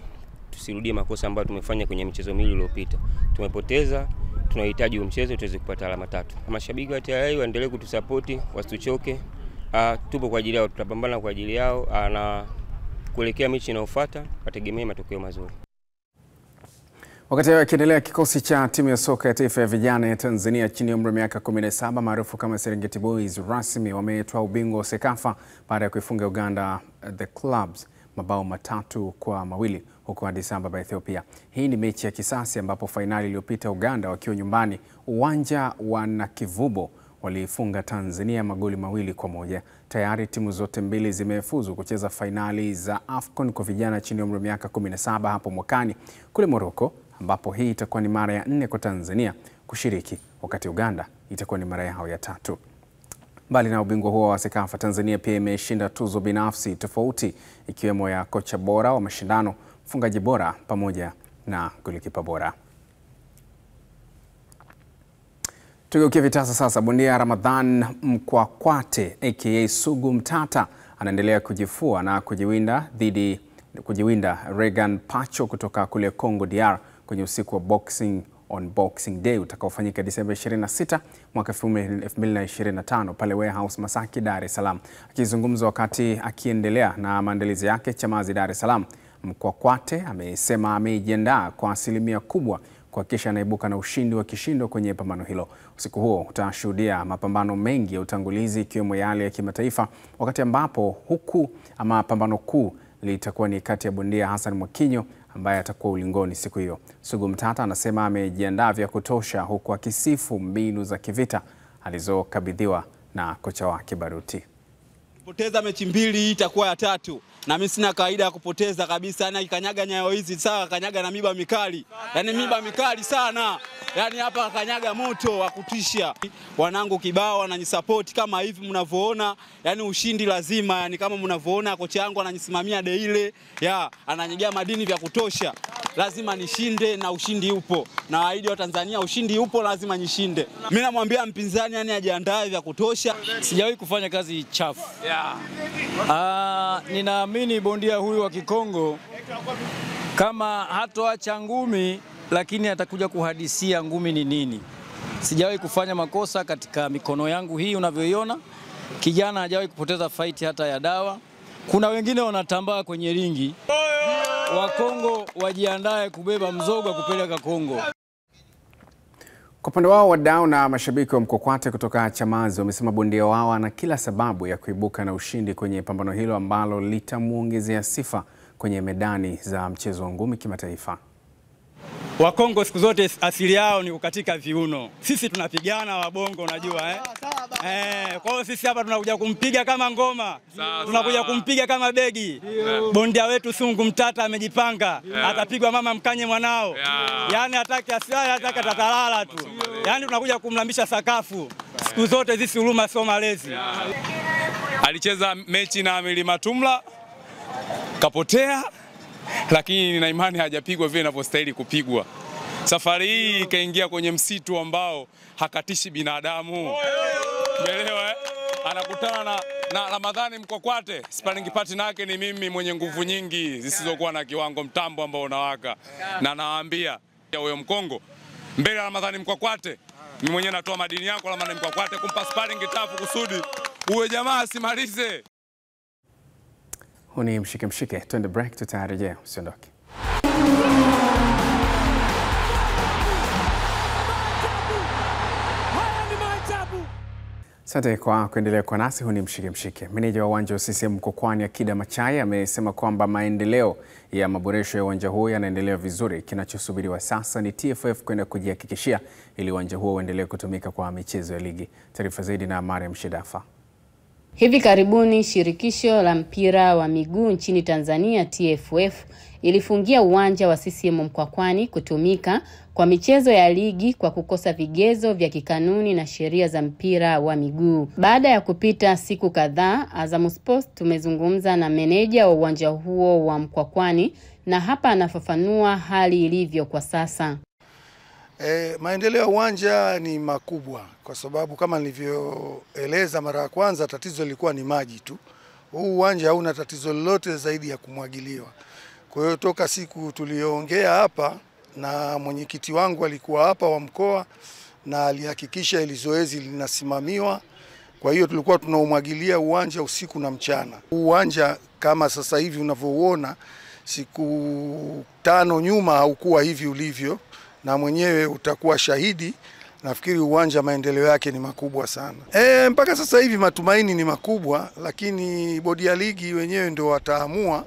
tusirudie makosa ambayo tumefanya kwenye michezo miwili iliyopita. Tumepoteza, tunahitaji mchezo tuweze kupata alama 3. Mashabiki wa TRA waendelee kutusupport, wasituchoke. Tupo kwa ajili yao, tutapambana kwa ajili yao na kuelekea mechi inayofuata wategemee matokeo mazuri. Wakati hayo yakiendelea, kikosi cha timu ya soka ya taifa ya vijana ya Tanzania chini ya umri wa miaka 17 maarufu kama Serengeti Boys rasmi wametoa ubingwa wa Sekafa baada ya kuifunga Uganda The Clubs mabao 3-2 huko Addis Ababa, Ethiopia. Hii ni mechi ya kisasi ambapo fainali iliyopita Uganda wakiwa nyumbani uwanja wa Nakivubo walifunga Tanzania magoli 2-1. Tayari timu zote mbili zimefuzu kucheza fainali za AFCON kwa vijana chini ya umri wa miaka 17 hapo mwakani kule Morocco, ambapo hii itakuwa ni mara ya 4 kwa Tanzania kushiriki, wakati Uganda itakuwa ni mara yao ya 3. Mbali na ubingwa huo wa Sekafa, Tanzania pia imeshinda tuzo binafsi tofauti ikiwemo ya kocha bora wa mashindano, mfungaji bora pamoja na golikipa bora. Tugeukie vitasa sasa. Bondia Ramadhan Mkwakwate aka Sugu Mtata anaendelea kujifua na kujiwinda Regan Pacho kutoka kule Congo DR kwenye usiku wa boxing on Boxing Day utakaofanyika Disemba 26 mwaka 2025 pale Warehouse Masaki, Dar es Salaam. Akizungumza wakati akiendelea na maandalizi yake Chamazi Dar es Salaam, Mkwakwate amesema amejiandaa kwa asilimia kubwa kuhakikisha anaibuka na ushindi wa kishindo kwenye pambano hilo. Usiku huo utashuhudia mapambano mengi ya utangulizi ikiwemo yale ya kimataifa, wakati ambapo pambano kuu litakuwa ni kati ya bondia Hassan Mwakinyo ambaye atakuwa ulingoni siku hiyo. Sugu Mtata anasema amejiandaa vya kutosha, huku akisifu mbinu za kivita alizokabidhiwa na kocha wake Baruti. Kupoteza mechi mbili itakuwa ya tatu. Na mimi sina kawaida ya kupoteza kabisa. Yaani kanyaga nyayo hizi sawa, kanyaga na miba mikali. Yaani miba mikali sana. Yaani hapa kanyaga moto wa kutisha. Wanangu kibao wananisupport kama hivi mnavyoona. Yaani ushindi lazima. Yaani kama mnavyoona kocha wangu ananisimamia deile. Ananyigia madini vya kutosha. Lazima nishinde na ushindi upo. Na waahidi wa Tanzania ushindi upo, lazima nishinde. Mimi namwambia mpinzani yani ajiandae vya kutosha. Sijawahi kufanya kazi chafu. Ninaamini bondia huyu wa Kikongo kama hatoacha ngumi, lakini atakuja kuhadisia ngumi ni nini. Sijawahi kufanya makosa katika mikono yangu hii unavyoiona. Kijana hajawahi kupoteza fight hata ya dawa. Kuna wengine wanatambaa kwenye ringi. Wa Kongo wajiandae kubeba mzoga kupeleka Kongo. Kwa upande wao, wadau na mashabiki wa Mkwakwate kutoka Chamazi wamesema bondia wao ana kila sababu ya kuibuka na ushindi kwenye pambano hilo ambalo litamuongezea sifa kwenye medani za mchezo wa ngumi kimataifa. Wakongo siku zote asili yao ni kukatika viuno. Sisi tunapigana Wabongo unajua kwa hiyo sisi hapa tunakuja kumpiga kama ngoma. Tunakuja kumpiga kama begi. Bondia wetu Sugu Mtata amejipanga. Atapigwa mama mkanye mwanao. Yaani hataki asiaya, hataki atatalala tu. Yaani tunakuja kumlambisha sakafu. Siku zote sisi huruma sio malezi. Alicheza mechi na Amiri Matumla kapotea, lakini nina imani hajapigwa vile inavyostahili kupigwa. Safari hii kaingia kwenye msitu ambao hakatishi binadamu. Umeelewa? Anakutana na Ramadhani Mkwakwate. Sparring partner yake ni mimi mwenye nguvu nyingi zisizokuwa na kiwango, mtambo ambao unawaka. Na nawaambia huyo Mkongo mbele ya Ramadhani Mkwakwate, mimi mwenyewe natoa madini yako Ramadhani Mkwakwate kumpa sparring tafu kusudi uwe jamaa asimalize. Huni mshike, twende break, tutarejea, usiondoke. Asante kwa kuendelea kwa nasi. Huni mshike. Meneja wa uwanja wa CCM Mkwakwani Akida Machai amesema kwamba maendeleo ya maboresho ya uwanja huo yanaendelea vizuri. Kinachosubiriwa sasa ni TFF kwenda kujihakikishia ili uwanja huo uendelee kutumika kwa michezo ya ligi. Taarifa zaidi na Mariam Shedafa. Hivi karibuni shirikisho la mpira wa miguu nchini Tanzania TFF ilifungia uwanja wa CCM Mkwakwani kutumika kwa michezo ya ligi kwa kukosa vigezo vya kikanuni na sheria za mpira wa miguu. Baada ya kupita siku kadhaa, Azam Sports tumezungumza na meneja wa uwanja huo wa Mkwakwani na hapa anafafanua hali ilivyo kwa sasa. Maendeleo ya uwanja ni makubwa kwa sababu kama nilivyoeleza mara ya kwanza, tatizo lilikuwa ni maji tu. Huu uwanja hauna tatizo lolote zaidi ya kumwagiliwa. Kwa hiyo toka siku tuliyoongea hapa na mwenyekiti wangu alikuwa hapa wa mkoa na alihakikisha ili zoezi linasimamiwa. Kwa hiyo tulikuwa tunaumwagilia uwanja usiku na mchana. Uwanja kama sasa hivi unavyoona, siku 5 nyuma haukuwa hivi ulivyo, na mwenyewe utakuwa shahidi. Nafikiri uwanja maendeleo yake ni makubwa sana. Mpaka sasa hivi matumaini ni makubwa, lakini bodi ya ligi wenyewe ndio wataamua.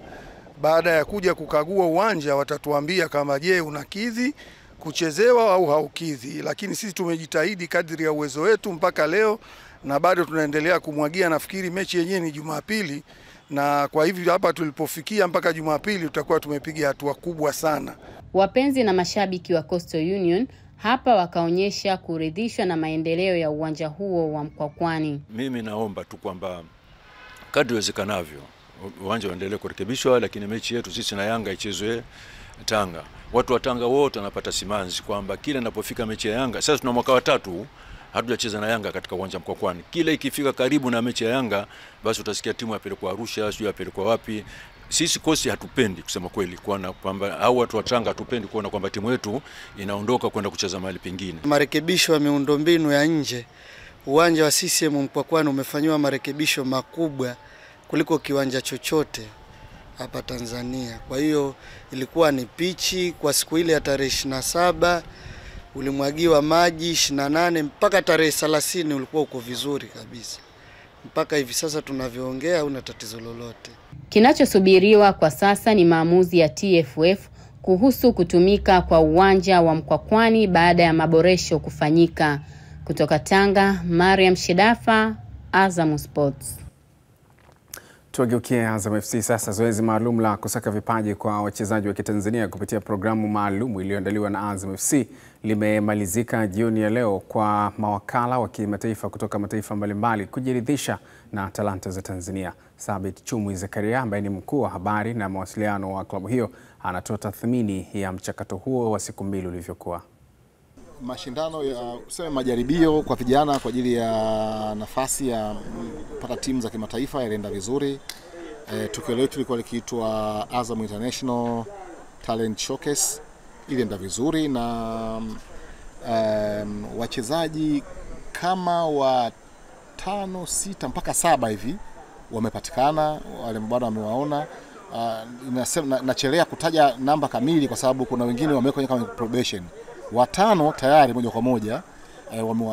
Baada ya kuja kukagua uwanja watatuambia kama je, unakidhi kuchezewa au haukidhi. Lakini sisi tumejitahidi kadri ya uwezo wetu mpaka leo na bado tunaendelea kumwagia. Nafikiri mechi yenyewe ni Jumapili, na kwa hivyo hapa tulipofikia mpaka Jumapili tutakuwa tumepiga hatua kubwa sana. Wapenzi na mashabiki wa Coastal Union hapa wakaonyesha kuridhishwa na maendeleo ya uwanja huo wa Mkwakwani. Mimi naomba tu kwamba kadri iwezekanavyo uwanja uendelee kurekebishwa, lakini mechi yetu sisi na Yanga ichezwe Tanga. Watu wa Tanga wote wanapata simanzi kwamba kila inapofika mechi ya Yanga, sasa tuna mwaka wa 3 hatujacheza na Yanga katika uwanja Mkwakwani. Kila ikifika karibu na mechi ya Yanga, basi utasikia timu yapelekwa Arusha, sio yapelekwa wapi. Sisi kosi hatupendi kusema kweli kwamba au watu wa Tanga hatupendi kuona kwamba timu yetu inaondoka kwenda kucheza mahali pengine. Marekebisho ya miundombinu ya nje, uwanja wa CCM Mkwakwani umefanywa marekebisho makubwa kuliko kiwanja chochote hapa Tanzania. Kwa hiyo ilikuwa ni pichi kwa siku ile ya tarehe 27, ulimwagiwa maji 28 mpaka tarehe 30 ulikuwa uko vizuri kabisa. Mpaka hivi sasa tunavyoongea huna tatizo lolote. Kinachosubiriwa kwa sasa ni maamuzi ya TFF kuhusu kutumika kwa uwanja wa Mkwakwani baada ya maboresho kufanyika. Kutoka Tanga, Mariam Shedafa, Azam Sports. Tuageukie Azam FC sasa. Zoezi maalum la kusaka vipaji kwa wachezaji wa Kitanzania kupitia programu maalum iliyoandaliwa na Azam FC limemalizika jioni ya leo kwa mawakala wa kimataifa kutoka mataifa mbalimbali kujiridhisha na talanta za Tanzania. Sabit Chumwi Zakaria ambaye ni mkuu wa habari na mawasiliano wa klabu hiyo anatoa tathmini ya mchakato huo wa siku 2 ulivyokuwa. Mashindano ya kusema majaribio kwa vijana kwa ajili ya nafasi ya kupata timu za kimataifa yalienda vizuri. Tukio letu lilikuwa likiitwa Azam International Talent Showcase, ilienda vizuri na wachezaji kama wa 5, 6 mpaka 7 hivi wamepatikana, wale bado wamewaona. Nachelea kutaja namba kamili kwa sababu kuna wengine wamewekwa kwenye probation. 5 tayari moja kwa moja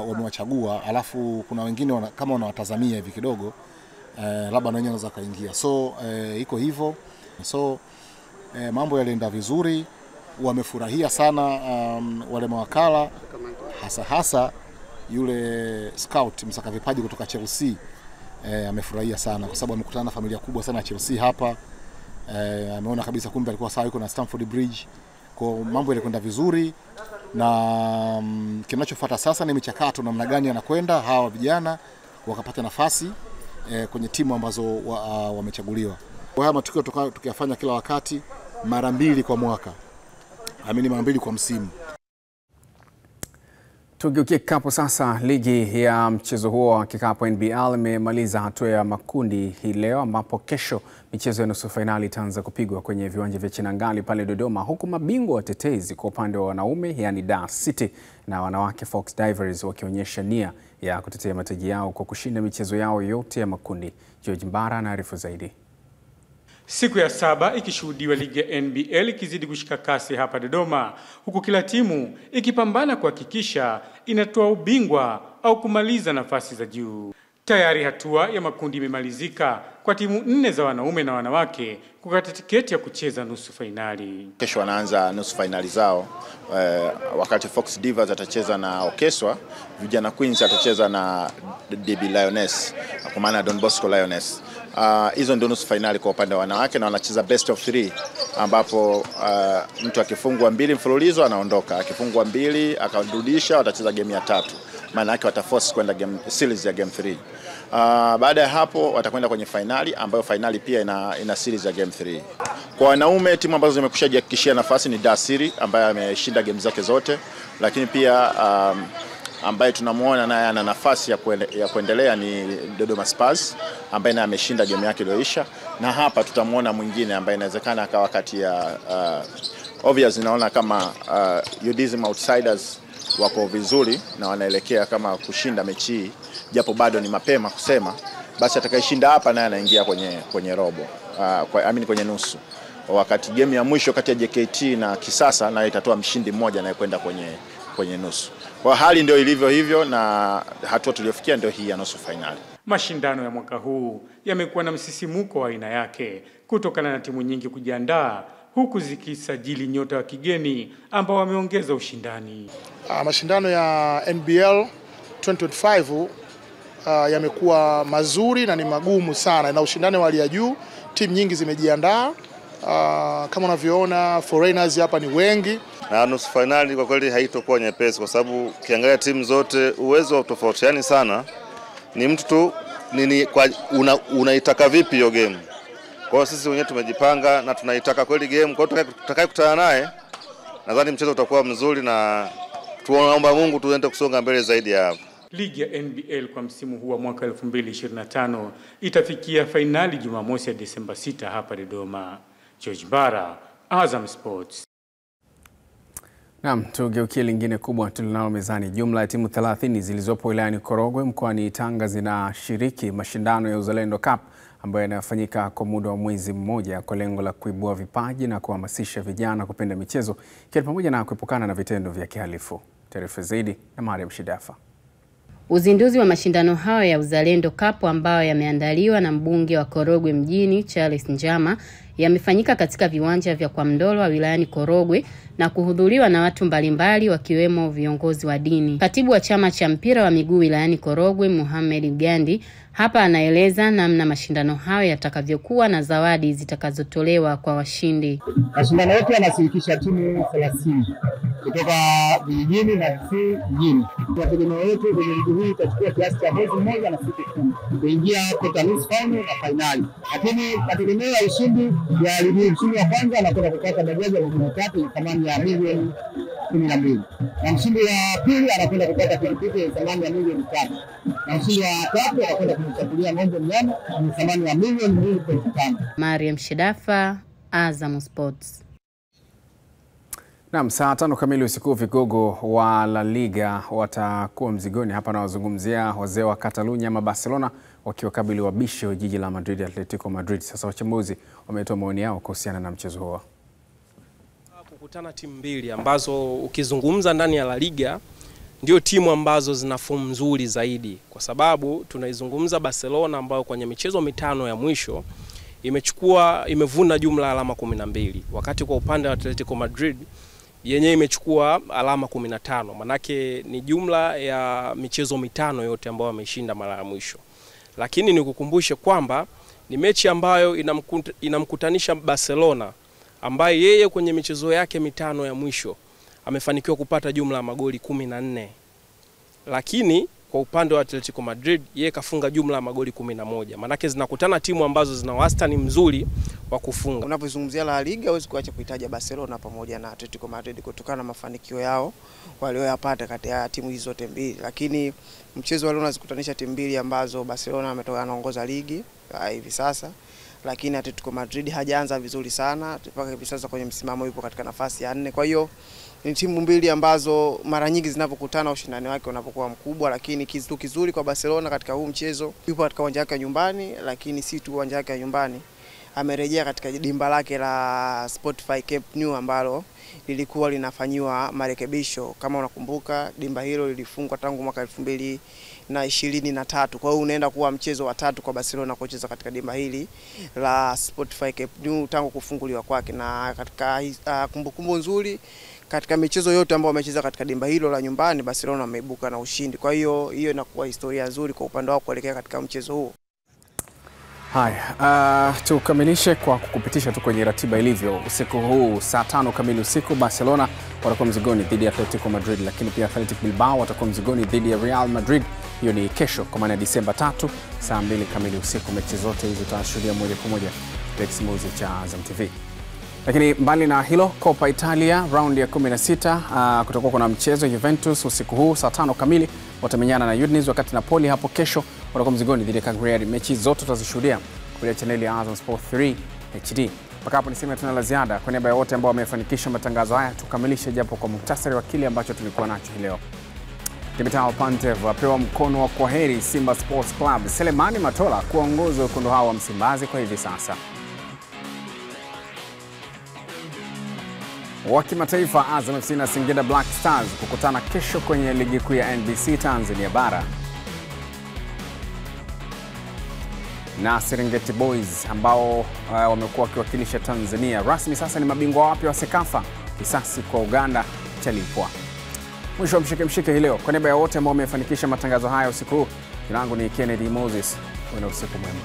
wamewachagua, alafu kuna wengine kama wanawatazamia hivi kidogo, labda na wenyewe wanaweza kaingia. So iko hivyo. So mambo yalienda vizuri, wamefurahia sana wale mawakala, hasa yule scout msaka vipaji kutoka Chelsea. Amefurahia sana kwa sababu amekutana na familia kubwa sana ya Chelsea hapa. Ameona kabisa kumbe alikuwa sawa yuko na Stamford Bridge. Kwa mambo yalikwenda vizuri, na kinachofuata sasa ni michakato namna gani anakwenda hawa vijana wakapata nafasi kwenye timu ambazo wamechaguliwa. Kwa haya matukio tukiyafanya kila wakati mara 2 kwa mwaka. Amini mara 2 kwa msimu. Tugeukie kikapu sasa. Ligi ya mchezo huo wa kikapu NBL imemaliza hatua ya makundi hii leo, ambapo kesho michezo ya nusu finali itaanza kupigwa kwenye viwanja vya Chinangali pale Dodoma, huku mabingwa watetezi kwa upande wa wanaume yani Dar City na wanawake Fox Divers wakionyesha nia ya kutetea mataji yao kwa kushinda michezo yao yote ya makundi. George Mbara anaarifu zaidi. Siku ya 7 ikishuhudiwa ligi ya NBL ikizidi kushika kasi hapa Dodoma, huku kila timu ikipambana kuhakikisha inatoa ubingwa au kumaliza nafasi za juu. Tayari hatua ya makundi imemalizika kwa timu 4 za wanaume na wanawake kukata tiketi ya kucheza nusu fainali. Kesho wanaanza nusu fainali zao, wakati Fox Divers atacheza na Okeswa, vijana Queens atacheza na DB Lioness, kwa maana Don Bosco Lioness. Hizo ndio nusu finali kwa upande wa wanawake, na wanacheza best of 3, ambapo mtu akifungwa 2 mfululizo anaondoka, akifungwa 2 akarudisha watacheza game ya 3, maana yake wataforce kwenda game series ya game 3. Baada ya hapo watakwenda kwenye finali, ambayo finali pia ina series ya game 3. Kwa wanaume timu ambazo zimekushajihakikishia nafasi ni Dar City ambaye ameshinda game zake zote, lakini pia ambaye tunamuona naye ana nafasi ya kuendelea ni Dodoma Spurs ambaye naye ameshinda game yake iliyoisha, na hapa tutamuona mwingine ambaye inawezekana akawa kati ya obvious naona kama UDSM Outsiders wako vizuri na wanaelekea kama kushinda mechi hii, japo bado ni mapema kusema. Basi atakayeshinda hapa naye anaingia kwenye robo, kwenye nusu, wakati game ya mwisho kati ya JKT na Kisasa nayo itatoa mshindi mmoja anayekwenda kwenye nusu. Kwa hali ndio ilivyo hivyo, na hatua tuliyofikia ndio hii ya nusu finali. Mashindano ya mwaka huu yamekuwa na msisimuko wa aina yake kutokana na timu nyingi kujiandaa, huku zikisajili nyota wa kigeni ambao wameongeza ushindani. Mashindano ya NBL 2025 yamekuwa mazuri na ni magumu sana, na ushindani wa hali ya juu. Timu nyingi zimejiandaa, kama unavyoona foreigners hapa ni wengi. Na nusu finali kwa kweli haitokuwa nyepesi, kwa sababu ukiangalia timu zote uwezo wa tofautiani sana. Ni mtu tu unaitaka vipi hiyo game. Kwa hiyo sisi wenyewe tumejipanga na tunaitaka kweli game. Kwa hiyo tutakayekutana naye nadhani mchezo utakuwa mzuri, na tunaomba Mungu tuende kusonga mbele zaidi ya hapo. Ligi ya NBL kwa msimu huu wa mwaka 2025 itafikia fainali Jumamosi ya Desemba 6 hapa Dodoma. George Bara, Azam Sports. Naam, tugeukie lingine kubwa tulinalo mezani. Jumla ya timu 30 zilizopo wilayani Korogwe mkoani Tanga zinashiriki mashindano ya Uzalendo Cup ambayo yanafanyika kwa muda wa mwezi mmoja kwa lengo la kuibua vipaji na kuhamasisha vijana kupenda michezo ikiwa pamoja na kuepukana na vitendo vya kihalifu. Taarifa zaidi na Mariam Shidafa. Uzinduzi wa mashindano hayo ya Uzalendo Cup ambayo yameandaliwa na mbunge wa Korogwe mjini Charles Njama yamefanyika katika viwanja vya Kwa Mdolo wa wilayani Korogwe na kuhudhuriwa na watu mbalimbali wakiwemo viongozi wa dini. Katibu wa chama cha mpira wa miguu wilayani Korogwe Mohamed Gandi hapa anaeleza namna mashindano hayo yatakavyokuwa na zawadi zitakazotolewa kwa washindi. Mashindano yote yanashirikisha timu 30 kutoka vijijini na mjini. Mategemeo yetu kwenye ligi hii itachukua kiasi cha mwezi mmoja na siku 10 kuingia quarter final na finali. Lakini mategemeo ya ushindi ya ligi mshindi wa kwanza anakwenda kupata bajaji ya milioni 3 thamani ya milioni 12. Na mshindi wa pili anakwenda kupata pikipiki ya thamani ya milioni 3. Na mshindi wa tatu anakwenda kumchagulia ng'ombe mnyama yenye thamani ya milioni 2.5. Mariam Shidafa, Azam Sports. Naam, saa 5 kamili usiku vigogo wa La Liga watakuwa mzigoni. Hapa na wazungumzia wazee wa Catalunya ama Barcelona wakiwakabili wabishi wa jiji la Madrid, Atletico Madrid. Sasa wachambuzi wametoa maoni yao kuhusiana na mchezo huo. Kukutana timu mbili ambazo ukizungumza ndani ya La Liga ndio timu ambazo zina fomu nzuri zaidi, kwa sababu tunaizungumza Barcelona ambayo kwenye michezo mitano ya mwisho imevuna jumla alama 12, wakati kwa upande wa Atletico Madrid yenyewe imechukua alama 15. Manake ni jumla ya michezo mitano yote ambayo wameshinda mara ya mwisho. Lakini nikukumbushe kwamba ni mechi ambayo inamkutanisha Barcelona ambaye yeye kwenye michezo yake mitano ya mwisho amefanikiwa kupata jumla ya magoli 14. Lakini kwa upande wa Atletico Madrid yeye kafunga jumla ya magoli 11. Manake zinakutana timu ambazo zina wastani mzuri wa kufunga. Unapozungumzia La Liga huwezi kuacha kuitaja Barcelona pamoja na Atletico Madrid kutokana na mafanikio yao walioyapata kati ya timu hizo zote mbili. Lakini mchezo wa leo unazikutanisha timu mbili ambazo Barcelona ametoka anaongoza ligi hivi sasa, lakini Atletico Madrid hajaanza vizuri sana. Mpaka hivi sasa kwenye msimamo yupo katika nafasi ya 4. Kwa hiyo ni timu mbili ambazo mara nyingi zinapokutana ushindani wake unapokuwa mkubwa, lakini kitu kizuri kwa Barcelona katika huu mchezo yupo katika uwanja wake nyumbani, lakini si tu uwanja wake nyumbani. Amerejea katika dimba lake la Spotify Camp Nou ambalo lilikuwa linafanywa marekebisho. Kama unakumbuka dimba hilo lilifungwa tangu mwaka 2023. Kwa hiyo unaenda kuwa mchezo wa 3 kwa Barcelona kucheza katika dimba hili la Spotify Camp Nou tangu kufunguliwa kwake, na katika kumbukumbu nzuri katika michezo yote ambayo wamecheza katika dimba hilo la nyumbani Barcelona wameibuka na ushindi. Kwa hiyo inakuwa historia nzuri kwa upande wao kuelekea katika mchezo huo. Haya, tukamilishe kwa kukupitisha tu kwenye ratiba ilivyo. Usiku huu saa 5 kamili usiku Barcelona watakuwa mzigoni dhidi ya Atletico Madrid, lakini pia Athletic Bilbao watakuwa mzigoni dhidi ya Real Madrid. Hiyo ni kesho kwa maana Disemba 3 saa 2 kamili usiku. Mechi zote hizo tutashuhudia moja kwa moja katika simulizi cha Azam TV. Lakini mbali na hilo, Coppa Italia round ya 16 kutakuwa kuna mchezo. Juventus usiku huu saa 5 kamili watamenyana na Udinese, wakati Napoli hapo kesho watakuwa mzigoni dhidi ya Cagliari. Mechi zote tutazishuhudia kupitia chaneli ya Azam Sport 3 HD. Mpaka hapo niseme tuna la ziada. Kwa niaba ya wote ambao wamefanikisha matangazo haya, tukamilishe japo kwa muhtasari wa kile ambacho tulikuwa nacho leo. Dimitri Pantev apewa mkono wa kwaheri Simba Sports Club. Selemani Matola kuongoza wekundu hao wa Msimbazi kwa hivi sasa. Wa kimataifa, Azam FC na Singida Black Stars kukutana kesho kwenye ligi kuu ya NBC Tanzania Bara. Na Serengeti Boys ambao wamekuwa wakiwakilisha Tanzania rasmi sasa ni mabingwa wapya wa Sekafa. Kisasi kwa Uganda chalipwa. Mwisho wa mshike hii leo. Kwa niaba ya wote ambao wamefanikisha matangazo haya usiku huu, jina langu ni Kennedy Moses. Uwe na usiku mwema.